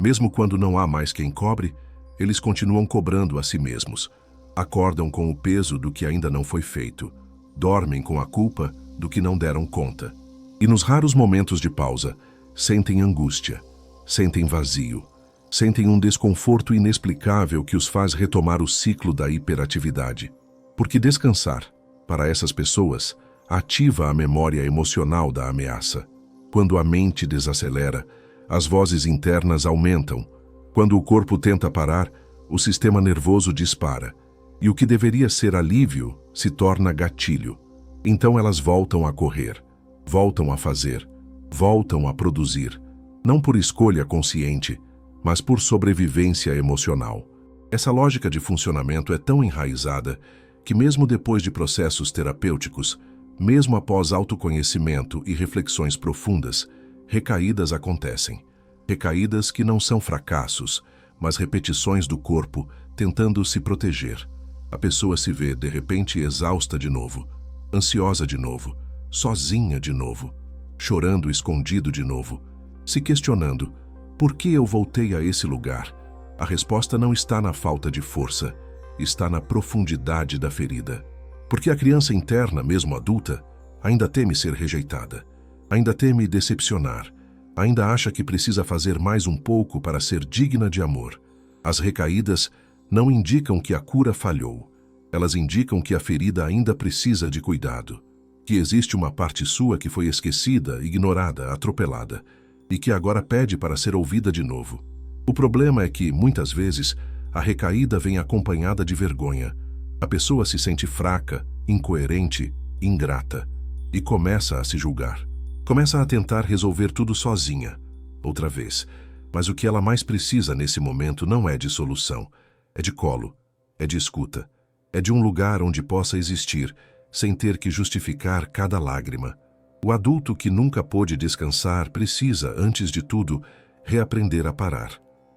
Mesmo quando não há mais quem cobre, eles continuam cobrando a si mesmos. Acordam com o peso do que ainda não foi feito. Dormem com a culpa do que não deram conta. E nos raros momentos de pausa, sentem angústia, sentem vazio, sentem um desconforto inexplicável que os faz retomar o ciclo da hiperatividade. Porque descansar, para essas pessoas, ativa a memória emocional da ameaça. Quando a mente desacelera, as vozes internas aumentam. Quando o corpo tenta parar, o sistema nervoso dispara. E o que deveria ser alívio se torna gatilho. Então elas voltam a correr, voltam a fazer, voltam a produzir, não por escolha consciente, mas por sobrevivência emocional. Essa lógica de funcionamento é tão enraizada que mesmo depois de processos terapêuticos, mesmo após autoconhecimento e reflexões profundas, recaídas acontecem. Recaídas que não são fracassos, mas repetições do corpo tentando se proteger. A pessoa se vê, de repente, exausta de novo, ansiosa de novo, sozinha de novo, chorando escondido de novo, se questionando: por que eu voltei a esse lugar? A resposta não está na falta de força, está na profundidade da ferida. Porque a criança interna, mesmo adulta, ainda teme ser rejeitada, ainda teme decepcionar, ainda acha que precisa fazer mais um pouco para ser digna de amor. As recaídas não indicam que a cura falhou. Elas indicam que a ferida ainda precisa de cuidado, que existe uma parte sua que foi esquecida, ignorada, atropelada, e que agora pede para ser ouvida de novo. O problema é que, muitas vezes, a recaída vem acompanhada de vergonha. A pessoa se sente fraca, incoerente, ingrata, e começa a se julgar. Começa a tentar resolver tudo sozinha, outra vez. Mas o que ela mais precisa nesse momento não é de solução, é de colo, é de escuta, é de um lugar onde possa existir, sem ter que justificar cada lágrima. O adulto que nunca pôde descansar precisa, antes de tudo, reaprender a parar.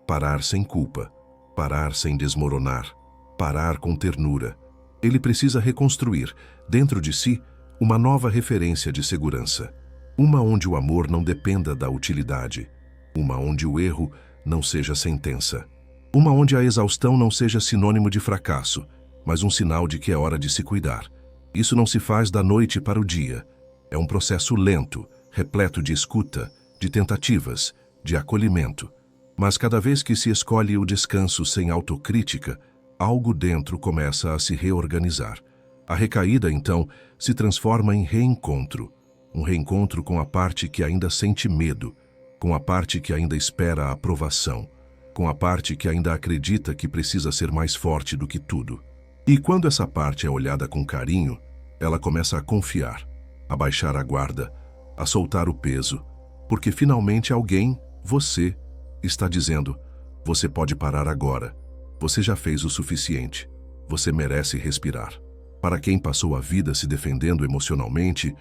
Parar sem culpa, parar sem desmoronar, parar com ternura. Ele precisa reconstruir, dentro de si, uma nova referência de segurança. Uma onde o amor não dependa da utilidade. Uma onde o erro não seja sentença. Uma onde a exaustão não seja sinônimo de fracasso, mas um sinal de que é hora de se cuidar. Isso não se faz da noite para o dia. É um processo lento, repleto de escuta, de tentativas, de acolhimento. Mas cada vez que se escolhe o descanso sem autocrítica, algo dentro começa a se reorganizar. A recaída, então, se transforma em reencontro. Um reencontro com a parte que ainda sente medo, com a parte que ainda espera a aprovação, com a parte que ainda acredita que precisa ser mais forte do que tudo. E quando essa parte é olhada com carinho, ela começa a confiar, a baixar a guarda, a soltar o peso, porque finalmente alguém, você, está dizendo: você pode parar agora, você já fez o suficiente, você merece respirar. Para quem passou a vida se defendendo emocionalmente,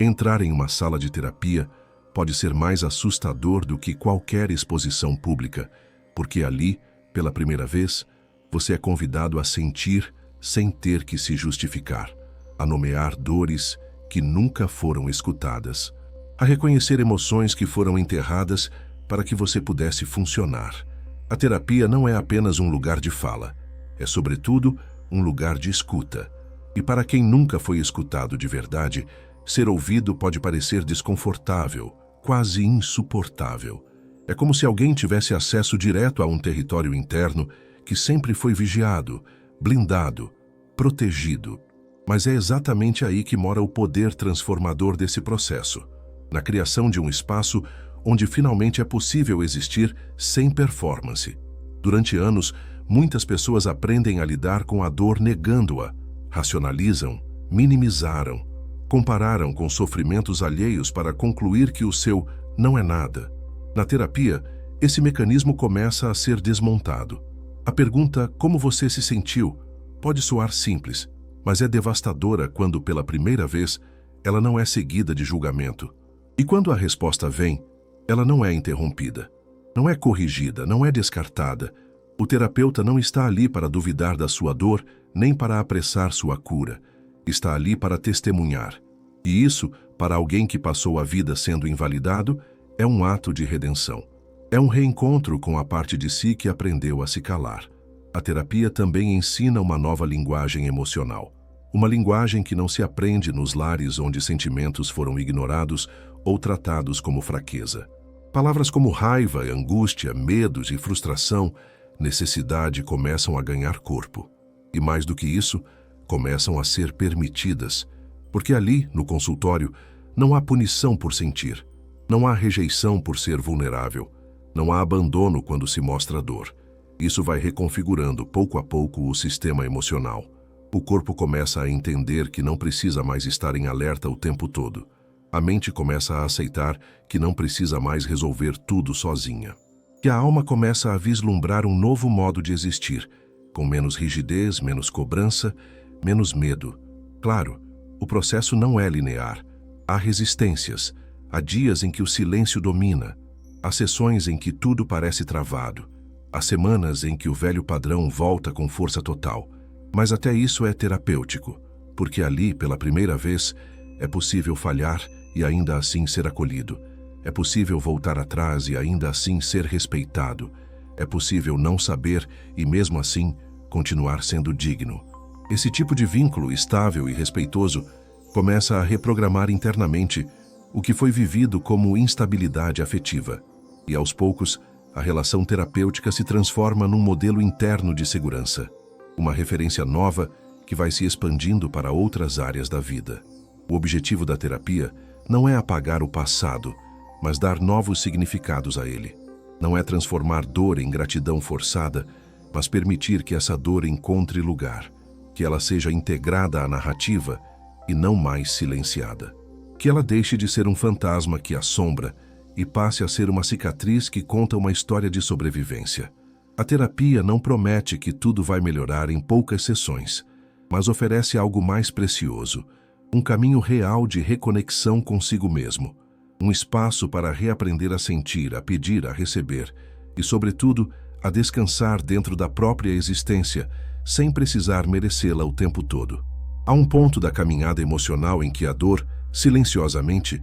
entrar em uma sala de terapia pode ser mais assustador do que qualquer exposição pública, porque ali, pela primeira vez, você é convidado a sentir sem ter que se justificar, a nomear dores que nunca foram escutadas, a reconhecer emoções que foram enterradas para que você pudesse funcionar. A terapia não é apenas um lugar de fala, é sobretudo um lugar de escuta. E para quem nunca foi escutado de verdade, ser ouvido pode parecer desconfortável, quase insuportável. É como se alguém tivesse acesso direto a um território interno que sempre foi vigiado, blindado, protegido. Mas é exatamente aí que mora o poder transformador desse processo, na criação de um espaço onde finalmente é possível existir sem performance. Durante anos, muitas pessoas aprendem a lidar com a dor negando-a, racionalizam, minimizaram, compararam com sofrimentos alheios para concluir que o seu não é nada. Na terapia, esse mecanismo começa a ser desmontado. A pergunta "como você se sentiu?" pode soar simples, mas é devastadora quando, pela primeira vez, ela não é seguida de julgamento. E quando a resposta vem, ela não é interrompida, não é corrigida, não é descartada. O terapeuta não está ali para duvidar da sua dor, nem para apressar sua cura. Está ali para testemunhar. E isso, para alguém que passou a vida sendo invalidado, é um ato de redenção. É um reencontro com a parte de si que aprendeu a se calar. A terapia também ensina uma nova linguagem emocional. Uma linguagem que não se aprende nos lares onde sentimentos foram ignorados ou tratados como fraqueza. Palavras como raiva, angústia, medos e frustração, necessidade começam a ganhar corpo. E mais do que isso, começam a ser permitidas, porque ali, no consultório, não há punição por sentir, não há rejeição por ser vulnerável, não há abandono quando se mostra dor. Isso vai reconfigurando pouco a pouco o sistema emocional. O corpo começa a entender que não precisa mais estar em alerta o tempo todo. A mente começa a aceitar que não precisa mais resolver tudo sozinha. Que a alma começa a vislumbrar um novo modo de existir, com menos rigidez, menos cobrança, menos medo. Claro, o processo não é linear. Há resistências, há dias em que o silêncio domina, há sessões em que tudo parece travado, há semanas em que o velho padrão volta com força total. Mas até isso é terapêutico, porque ali, pela primeira vez, é possível falhar e ainda assim ser acolhido. É possível voltar atrás e ainda assim ser respeitado. É possível não saber e, mesmo assim, continuar sendo digno. Esse tipo de vínculo estável e respeitoso começa a reprogramar internamente o que foi vivido como instabilidade afetiva. E, aos poucos, a relação terapêutica se transforma num modelo interno de segurança. Uma referência nova que vai se expandindo para outras áreas da vida. O objetivo da terapia não é apagar o passado, mas dar novos significados a ele. Não é transformar dor em gratidão forçada, mas permitir que essa dor encontre lugar, que ela seja integrada à narrativa e não mais silenciada. Que ela deixe de ser um fantasma que assombra e passe a ser uma cicatriz que conta uma história de sobrevivência. A terapia não promete que tudo vai melhorar em poucas sessões, mas oferece algo mais precioso, um caminho real de reconexão consigo mesmo, um espaço para reaprender a sentir, a pedir, a receber e, sobretudo, a descansar dentro da própria existência, sem precisar merecê-la o tempo todo. Há um ponto da caminhada emocional em que a dor, silenciosamente,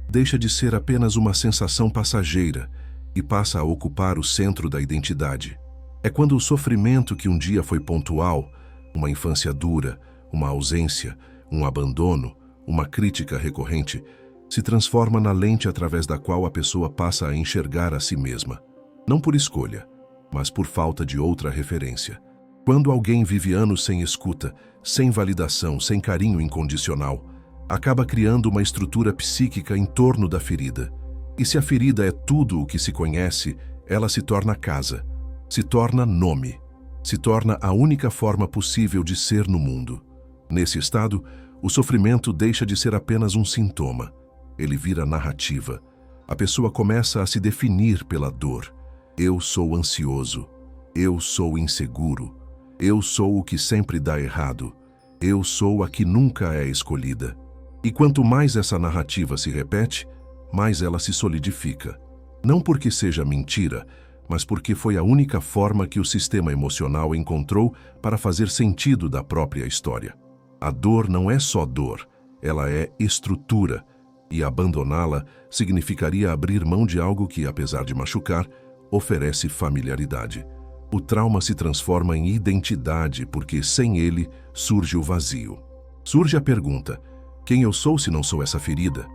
deixa de ser apenas uma sensação passageira e passa a ocupar o centro da identidade. É quando o sofrimento que um dia foi pontual, uma infância dura, uma ausência, um abandono, uma crítica recorrente, se transforma na lente através da qual a pessoa passa a enxergar a si mesma. Não por escolha, mas por falta de outra referência. Quando alguém vive anos sem escuta, sem validação, sem carinho incondicional, acaba criando uma estrutura psíquica em torno da ferida. E se a ferida é tudo o que se conhece, ela se torna casa, se torna nome, se torna a única forma possível de ser no mundo. Nesse estado, o sofrimento deixa de ser apenas um sintoma. Ele vira narrativa. A pessoa começa a se definir pela dor. Eu sou ansioso. Eu sou inseguro. Eu sou o que sempre dá errado. Eu sou a que nunca é escolhida. E quanto mais essa narrativa se repete, mais ela se solidifica. Não porque seja mentira, mas porque foi a única forma que o sistema emocional encontrou para fazer sentido da própria história. A dor não é só dor, ela é estrutura, e abandoná-la significaria abrir mão de algo que, apesar de machucar, oferece familiaridade. O trauma se transforma em identidade porque, sem ele, surge o vazio. Surge a pergunta: quem eu sou se não sou essa ferida?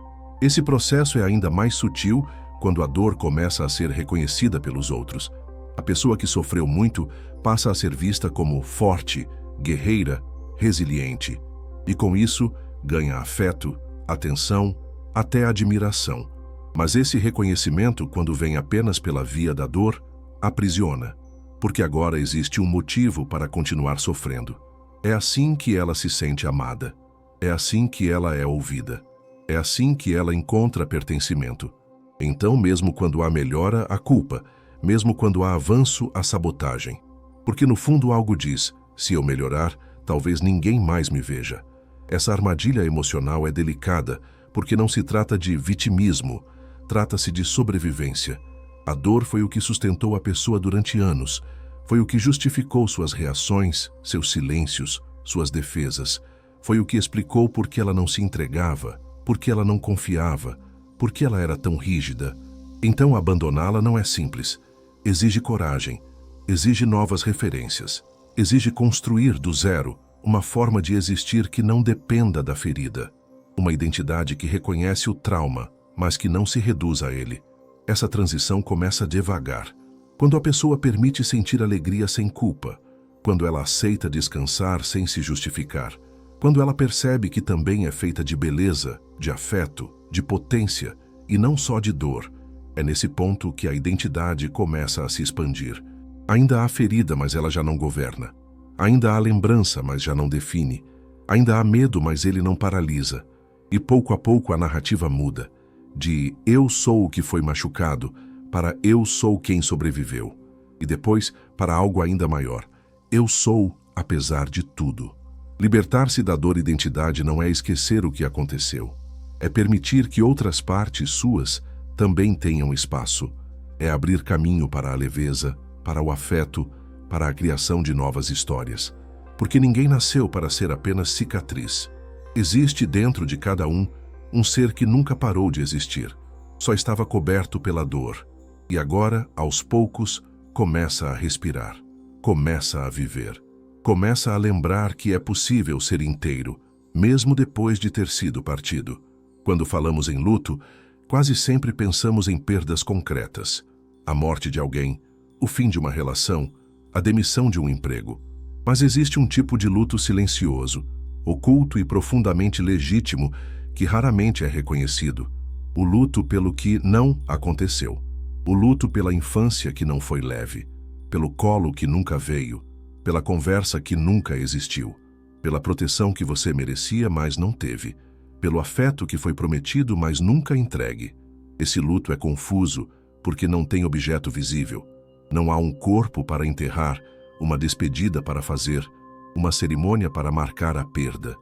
Esse processo é ainda mais sutil quando a dor começa a ser reconhecida pelos outros. A pessoa que sofreu muito passa a ser vista como forte, guerreira, resiliente. E com isso, ganha afeto, atenção, até admiração. Mas esse reconhecimento, quando vem apenas pela via da dor, aprisiona. Porque agora existe um motivo para continuar sofrendo. É assim que ela se sente amada. É assim que ela é ouvida. É assim que ela encontra pertencimento. Então, mesmo quando há melhora, há culpa. Mesmo quando há avanço, há sabotagem. Porque no fundo algo diz: se eu melhorar, talvez ninguém mais me veja. Essa armadilha emocional é delicada, porque não se trata de vitimismo, trata-se de sobrevivência. A dor foi o que sustentou a pessoa durante anos, foi o que justificou suas reações, seus silêncios, suas defesas. Foi o que explicou por que ela não se entregava, por que ela não confiava, por que ela era tão rígida. Então abandoná-la não é simples. Exige coragem, exige novas referências, exige construir do zero uma forma de existir que não dependa da ferida. Uma identidade que reconhece o trauma, mas que não se reduz a ele. Essa transição começa devagar, quando a pessoa permite sentir alegria sem culpa, quando ela aceita descansar sem se justificar, quando ela percebe que também é feita de beleza, de afeto, de potência e não só de dor. É nesse ponto que a identidade começa a se expandir. Ainda há ferida, mas ela já não governa. Ainda há lembrança, mas já não define. Ainda há medo, mas ele não paralisa. E pouco a pouco a narrativa muda. De eu sou o que foi machucado, para eu sou quem sobreviveu. E depois para algo ainda maior. Eu sou, apesar de tudo. Libertar-se da dor identidade não é esquecer o que aconteceu. É permitir que outras partes suas também tenham espaço. É abrir caminho para a leveza, para o afeto, para a criação de novas histórias. Porque ninguém nasceu para ser apenas cicatriz. Existe dentro de cada um ser que nunca parou de existir. Só estava coberto pela dor. E agora, aos poucos, começa a respirar. Começa a viver. Começa a lembrar que é possível ser inteiro, mesmo depois de ter sido partido. Quando falamos em luto, quase sempre pensamos em perdas concretas. A morte de alguém, o fim de uma relação, a demissão de um emprego. Mas existe um tipo de luto silencioso, oculto e profundamente legítimo, que raramente é reconhecido. O luto pelo que não aconteceu. O luto pela infância que não foi leve, pelo colo que nunca veio, pela conversa que nunca existiu, pela proteção que você merecia, mas não teve, pelo afeto que foi prometido, mas nunca entregue. Esse luto é confuso porque não tem objeto visível. Não há um corpo para enterrar, uma despedida para fazer, uma cerimônia para marcar a perda.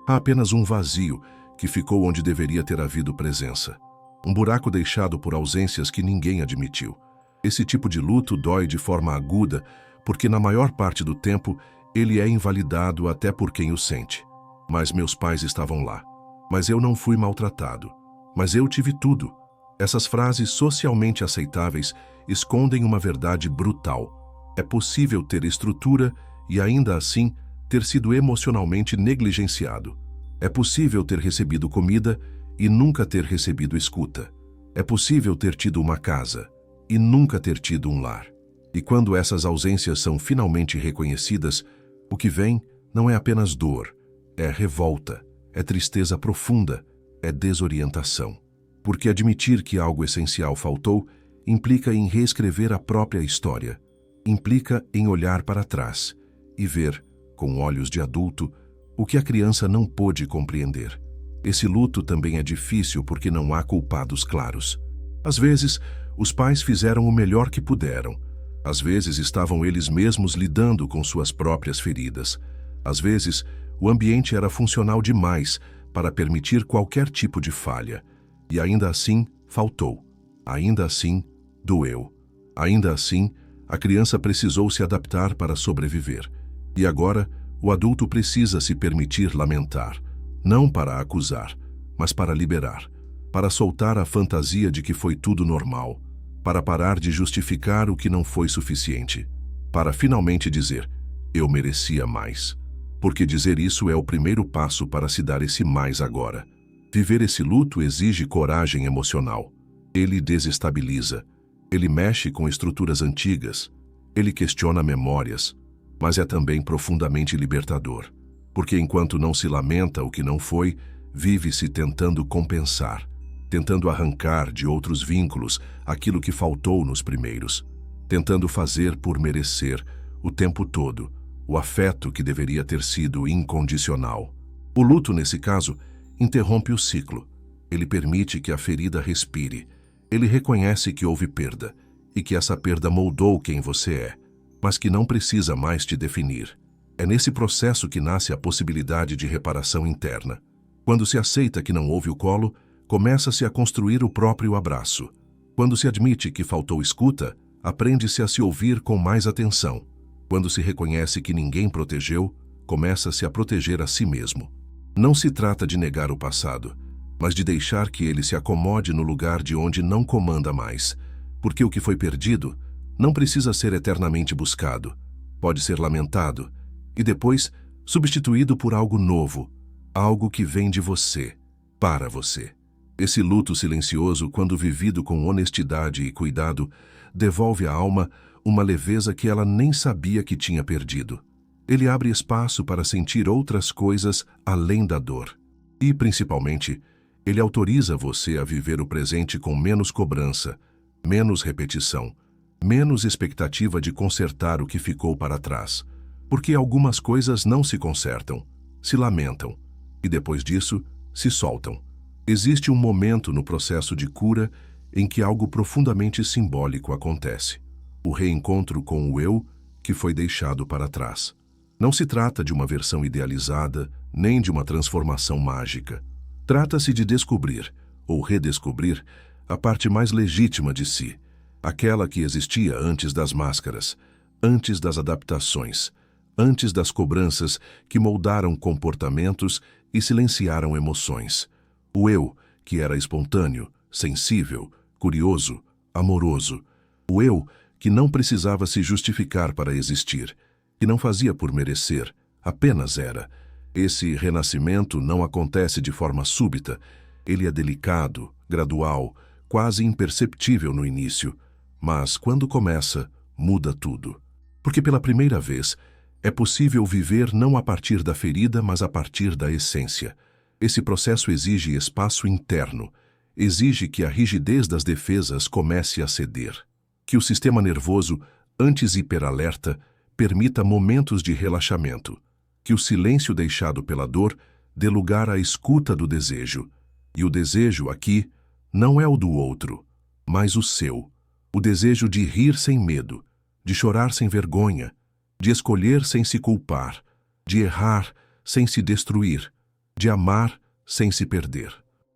Há apenas um vazio que ficou onde deveria ter havido presença. Um buraco deixado por ausências que ninguém admitiu. Esse tipo de luto dói de forma aguda porque na maior parte do tempo ele é invalidado até por quem o sente. Mas meus pais estavam lá. Mas eu não fui maltratado. Mas eu tive tudo. Essas frases socialmente aceitáveis escondem uma verdade brutal. É possível ter estrutura e ainda assim ter sido emocionalmente negligenciado. É possível ter recebido comida e nunca ter recebido escuta. É possível ter tido uma casa e nunca ter tido um lar. E quando essas ausências são finalmente reconhecidas, o que vem não é apenas dor, é revolta, é tristeza profunda, é desorientação. Porque admitir que algo essencial faltou implica em reescrever a própria história, implica em olhar para trás e ver, com olhos de adulto, o que a criança não pôde compreender. Esse luto também é difícil porque não há culpados claros. Às vezes, os pais fizeram o melhor que puderam. Às vezes, estavam eles mesmos lidando com suas próprias feridas. Às vezes, o ambiente era funcional demais para permitir qualquer tipo de falha. E ainda assim, faltou. Ainda assim, doeu. Ainda assim, a criança precisou se adaptar para sobreviver. E agora, o adulto precisa se permitir lamentar, não para acusar, mas para liberar, para soltar a fantasia de que foi tudo normal, para parar de justificar o que não foi suficiente, para finalmente dizer, eu merecia mais. Porque dizer isso é o primeiro passo para se dar esse mais agora. Viver esse luto exige coragem emocional. Ele desestabiliza, ele mexe com estruturas antigas, ele questiona memórias, mas é também profundamente libertador. Porque enquanto não se lamenta o que não foi, vive-se tentando compensar, tentando arrancar de outros vínculos aquilo que faltou nos primeiros, tentando fazer por merecer, o tempo todo, o afeto que deveria ter sido incondicional. O luto, nesse caso, interrompe o ciclo. Ele permite que a ferida respire. Ele reconhece que houve perda e que essa perda moldou quem você é, mas que não precisa mais te definir. É nesse processo que nasce a possibilidade de reparação interna. Quando se aceita que não houve o colo, começa-se a construir o próprio abraço. Quando se admite que faltou escuta, aprende-se a se ouvir com mais atenção. Quando se reconhece que ninguém protegeu, começa-se a proteger a si mesmo. Não se trata de negar o passado, mas de deixar que ele se acomode no lugar de onde não comanda mais, porque o que foi perdido não precisa ser eternamente buscado, pode ser lamentado e depois substituído por algo novo, algo que vem de você, para você. Esse luto silencioso, quando vivido com honestidade e cuidado, devolve à alma uma leveza que ela nem sabia que tinha perdido. Ele abre espaço para sentir outras coisas além da dor. E, principalmente, ele autoriza você a viver o presente com menos cobrança, menos repetição, menos expectativa de consertar o que ficou para trás. Porque algumas coisas não se consertam, se lamentam, e depois disso, se soltam. Existe um momento no processo de cura em que algo profundamente simbólico acontece. O reencontro com o eu que foi deixado para trás. Não se trata de uma versão idealizada, nem de uma transformação mágica. Trata-se de descobrir, ou redescobrir, a parte mais legítima de si, aquela que existia antes das máscaras, antes das adaptações, antes das cobranças que moldaram comportamentos e silenciaram emoções. O eu, que era espontâneo, sensível, curioso, amoroso. O eu, que não precisava se justificar para existir, que não fazia por merecer, apenas era. Esse renascimento não acontece de forma súbita. Ele é delicado, gradual, quase imperceptível no início, mas quando começa, muda tudo. Porque pela primeira vez, é possível viver não a partir da ferida, mas a partir da essência. Esse processo exige espaço interno, exige que a rigidez das defesas comece a ceder, que o sistema nervoso, antes hiperalerta, permita momentos de relaxamento, que o silêncio deixado pela dor dê lugar à escuta do desejo. E o desejo aqui não é o do outro, mas o seu. O desejo de rir sem medo, de chorar sem vergonha, de escolher sem se culpar, de errar sem se destruir, de amar sem se perder,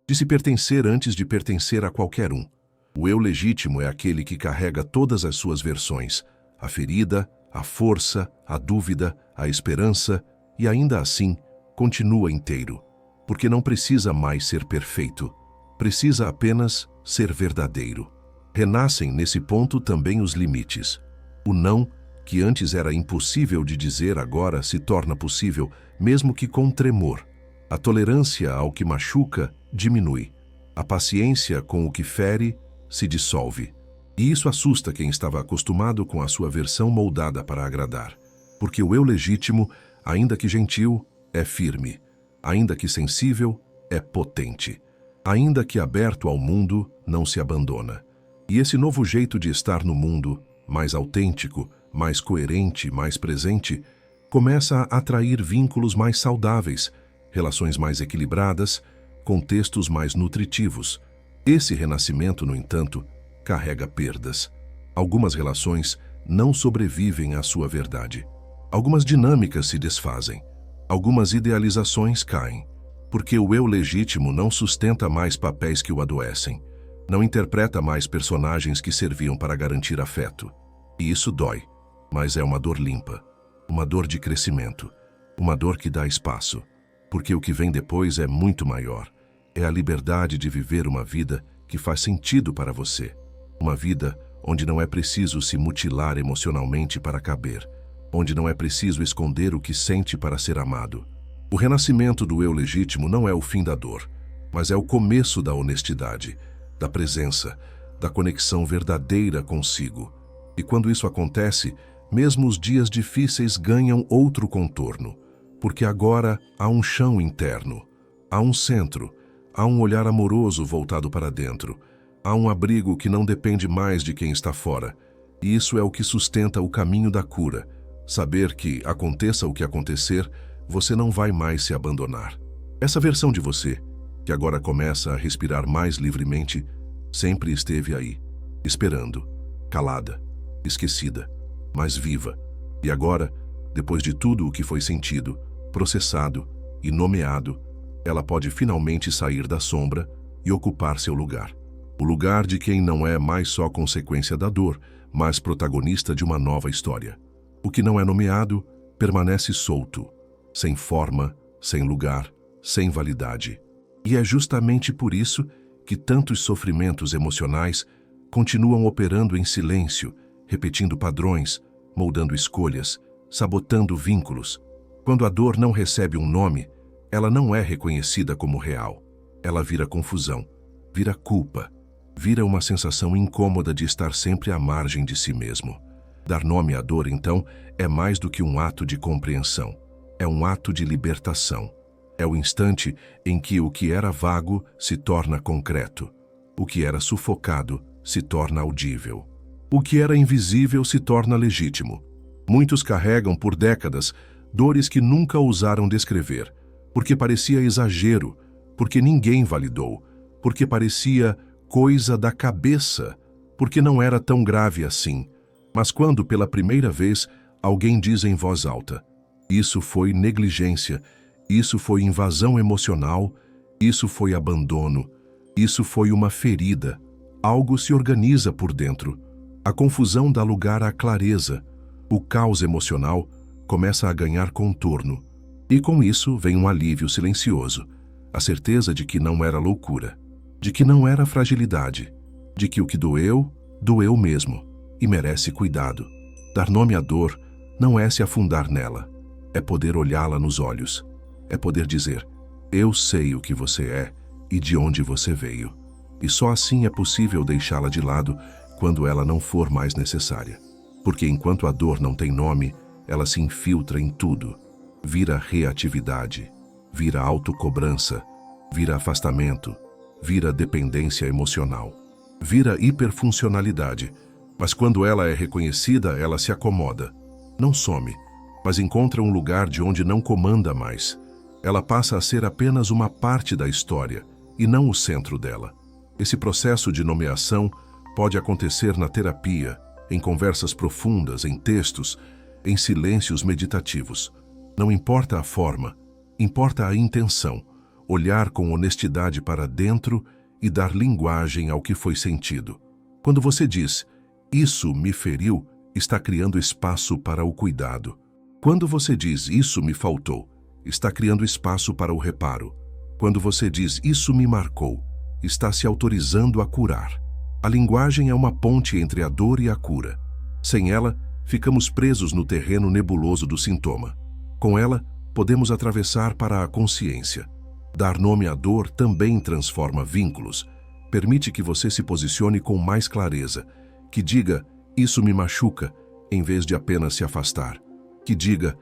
de se pertencer antes de pertencer a qualquer um. O eu legítimo é aquele que carrega todas as suas versões, a ferida, a força, a dúvida, a esperança, e ainda assim continua inteiro, porque não precisa mais ser perfeito, precisa apenas ser verdadeiro. Renascem nesse ponto também os limites. O não, que antes era impossível de dizer, agora se torna possível, mesmo que com tremor. A tolerância ao que machuca diminui. A paciência com o que fere se dissolve. E isso assusta quem estava acostumado com a sua versão moldada para agradar. Porque o eu legítimo, ainda que gentil, é firme. Ainda que sensível, é potente. Ainda que aberto ao mundo, não se abandona. E esse novo jeito de estar no mundo, mais autêntico, mais coerente, mais presente, começa a atrair vínculos mais saudáveis, relações mais equilibradas, contextos mais nutritivos. Esse renascimento, no entanto, carrega perdas. Algumas relações não sobrevivem à sua verdade. Algumas dinâmicas se desfazem. Algumas idealizações caem. Porque o eu legítimo não sustenta mais papéis que o adoecem. Não interpreta mais personagens que serviam para garantir afeto. E isso dói, mas é uma dor limpa, uma dor de crescimento, uma dor que dá espaço, porque o que vem depois é muito maior. É a liberdade de viver uma vida que faz sentido para você, uma vida onde não é preciso se mutilar emocionalmente para caber, onde não é preciso esconder o que sente para ser amado. O renascimento do eu legítimo não é o fim da dor, mas é o começo da honestidade, da presença, da conexão verdadeira consigo. E quando isso acontece, mesmo os dias difíceis ganham outro contorno, porque agora há um chão interno, há um centro, há um olhar amoroso voltado para dentro, há um abrigo que não depende mais de quem está fora. E isso é o que sustenta o caminho da cura, saber que, aconteça o que acontecer, você não vai mais se abandonar. Essa versão de você, que agora começa a respirar mais livremente, sempre esteve aí, esperando, calada, esquecida, mas viva. E agora, depois de tudo o que foi sentido, processado e nomeado, ela pode finalmente sair da sombra e ocupar seu lugar. O lugar de quem não é mais só consequência da dor, mas protagonista de uma nova história. O que não é nomeado permanece solto, sem forma, sem lugar, sem validade. E é justamente por isso que tantos sofrimentos emocionais continuam operando em silêncio, repetindo padrões, moldando escolhas, sabotando vínculos. Quando a dor não recebe um nome, ela não é reconhecida como real. Ela vira confusão, vira culpa, vira uma sensação incômoda de estar sempre à margem de si mesmo. Dar nome à dor, então, é mais do que um ato de compreensão. É um ato de libertação. É o instante em que o que era vago se torna concreto. O que era sufocado se torna audível. O que era invisível se torna legítimo. Muitos carregam por décadas dores que nunca ousaram descrever, porque parecia exagero, porque ninguém validou, porque parecia coisa da cabeça, porque não era tão grave assim. Mas quando pela primeira vez alguém diz em voz alta: isso foi negligência, isso foi invasão emocional, isso foi abandono, isso foi uma ferida, algo se organiza por dentro. A confusão dá lugar à clareza. O caos emocional começa a ganhar contorno. E com isso vem um alívio silencioso, a certeza de que não era loucura, de que não era fragilidade, de que o que doeu, doeu mesmo e merece cuidado. Dar nome à dor não é se afundar nela, é poder olhá-la nos olhos, é poder dizer: eu sei o que você é e de onde você veio. E só assim é possível deixá-la de lado quando ela não for mais necessária. Porque enquanto a dor não tem nome, ela se infiltra em tudo. Vira reatividade, vira autocobrança, vira afastamento, vira dependência emocional, vira hiperfuncionalidade. Mas quando ela é reconhecida, ela se acomoda. Não some, mas encontra um lugar de onde não comanda mais. Ela passa a ser apenas uma parte da história e não o centro dela. Esse processo de nomeação pode acontecer na terapia, em conversas profundas, em textos, em silêncios meditativos. Não importa a forma, importa a intenção, olhar com honestidade para dentro e dar linguagem ao que foi sentido. Quando você diz, isso me feriu, está criando espaço para o cuidado. Quando você diz, isso me faltou, está criando espaço para o reparo. Quando você diz, isso me marcou, está se autorizando a curar. A linguagem é uma ponte entre a dor e a cura. Sem ela, ficamos presos no terreno nebuloso do sintoma. Com ela, podemos atravessar para a consciência. Dar nome à dor também transforma vínculos. Permite que você se posicione com mais clareza, que diga, isso me machuca, em vez de apenas se afastar. Que diga,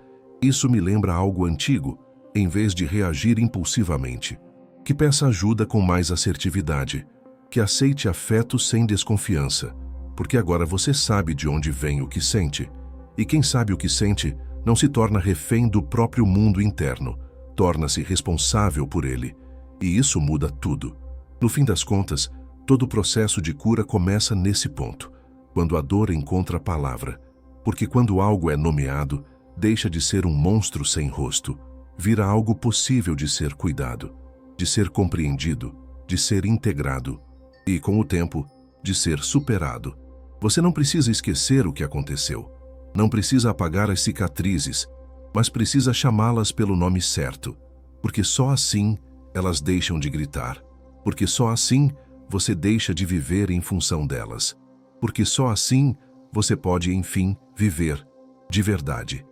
isso me lembra algo antigo, em vez de reagir impulsivamente. Que peça ajuda com mais assertividade. Que aceite afeto sem desconfiança, porque agora você sabe de onde vem o que sente. E quem sabe o que sente não se torna refém do próprio mundo interno, torna-se responsável por ele. E isso muda tudo. No fim das contas, todo o processo de cura começa nesse ponto, quando a dor encontra a palavra. Porque quando algo é nomeado, deixa de ser um monstro sem rosto, vira algo possível de ser cuidado, de ser compreendido, de ser integrado e, com o tempo, de ser superado. Você não precisa esquecer o que aconteceu, não precisa apagar as cicatrizes, mas precisa chamá-las pelo nome certo, porque só assim elas deixam de gritar, porque só assim você deixa de viver em função delas, porque só assim você pode, enfim, viver de verdade.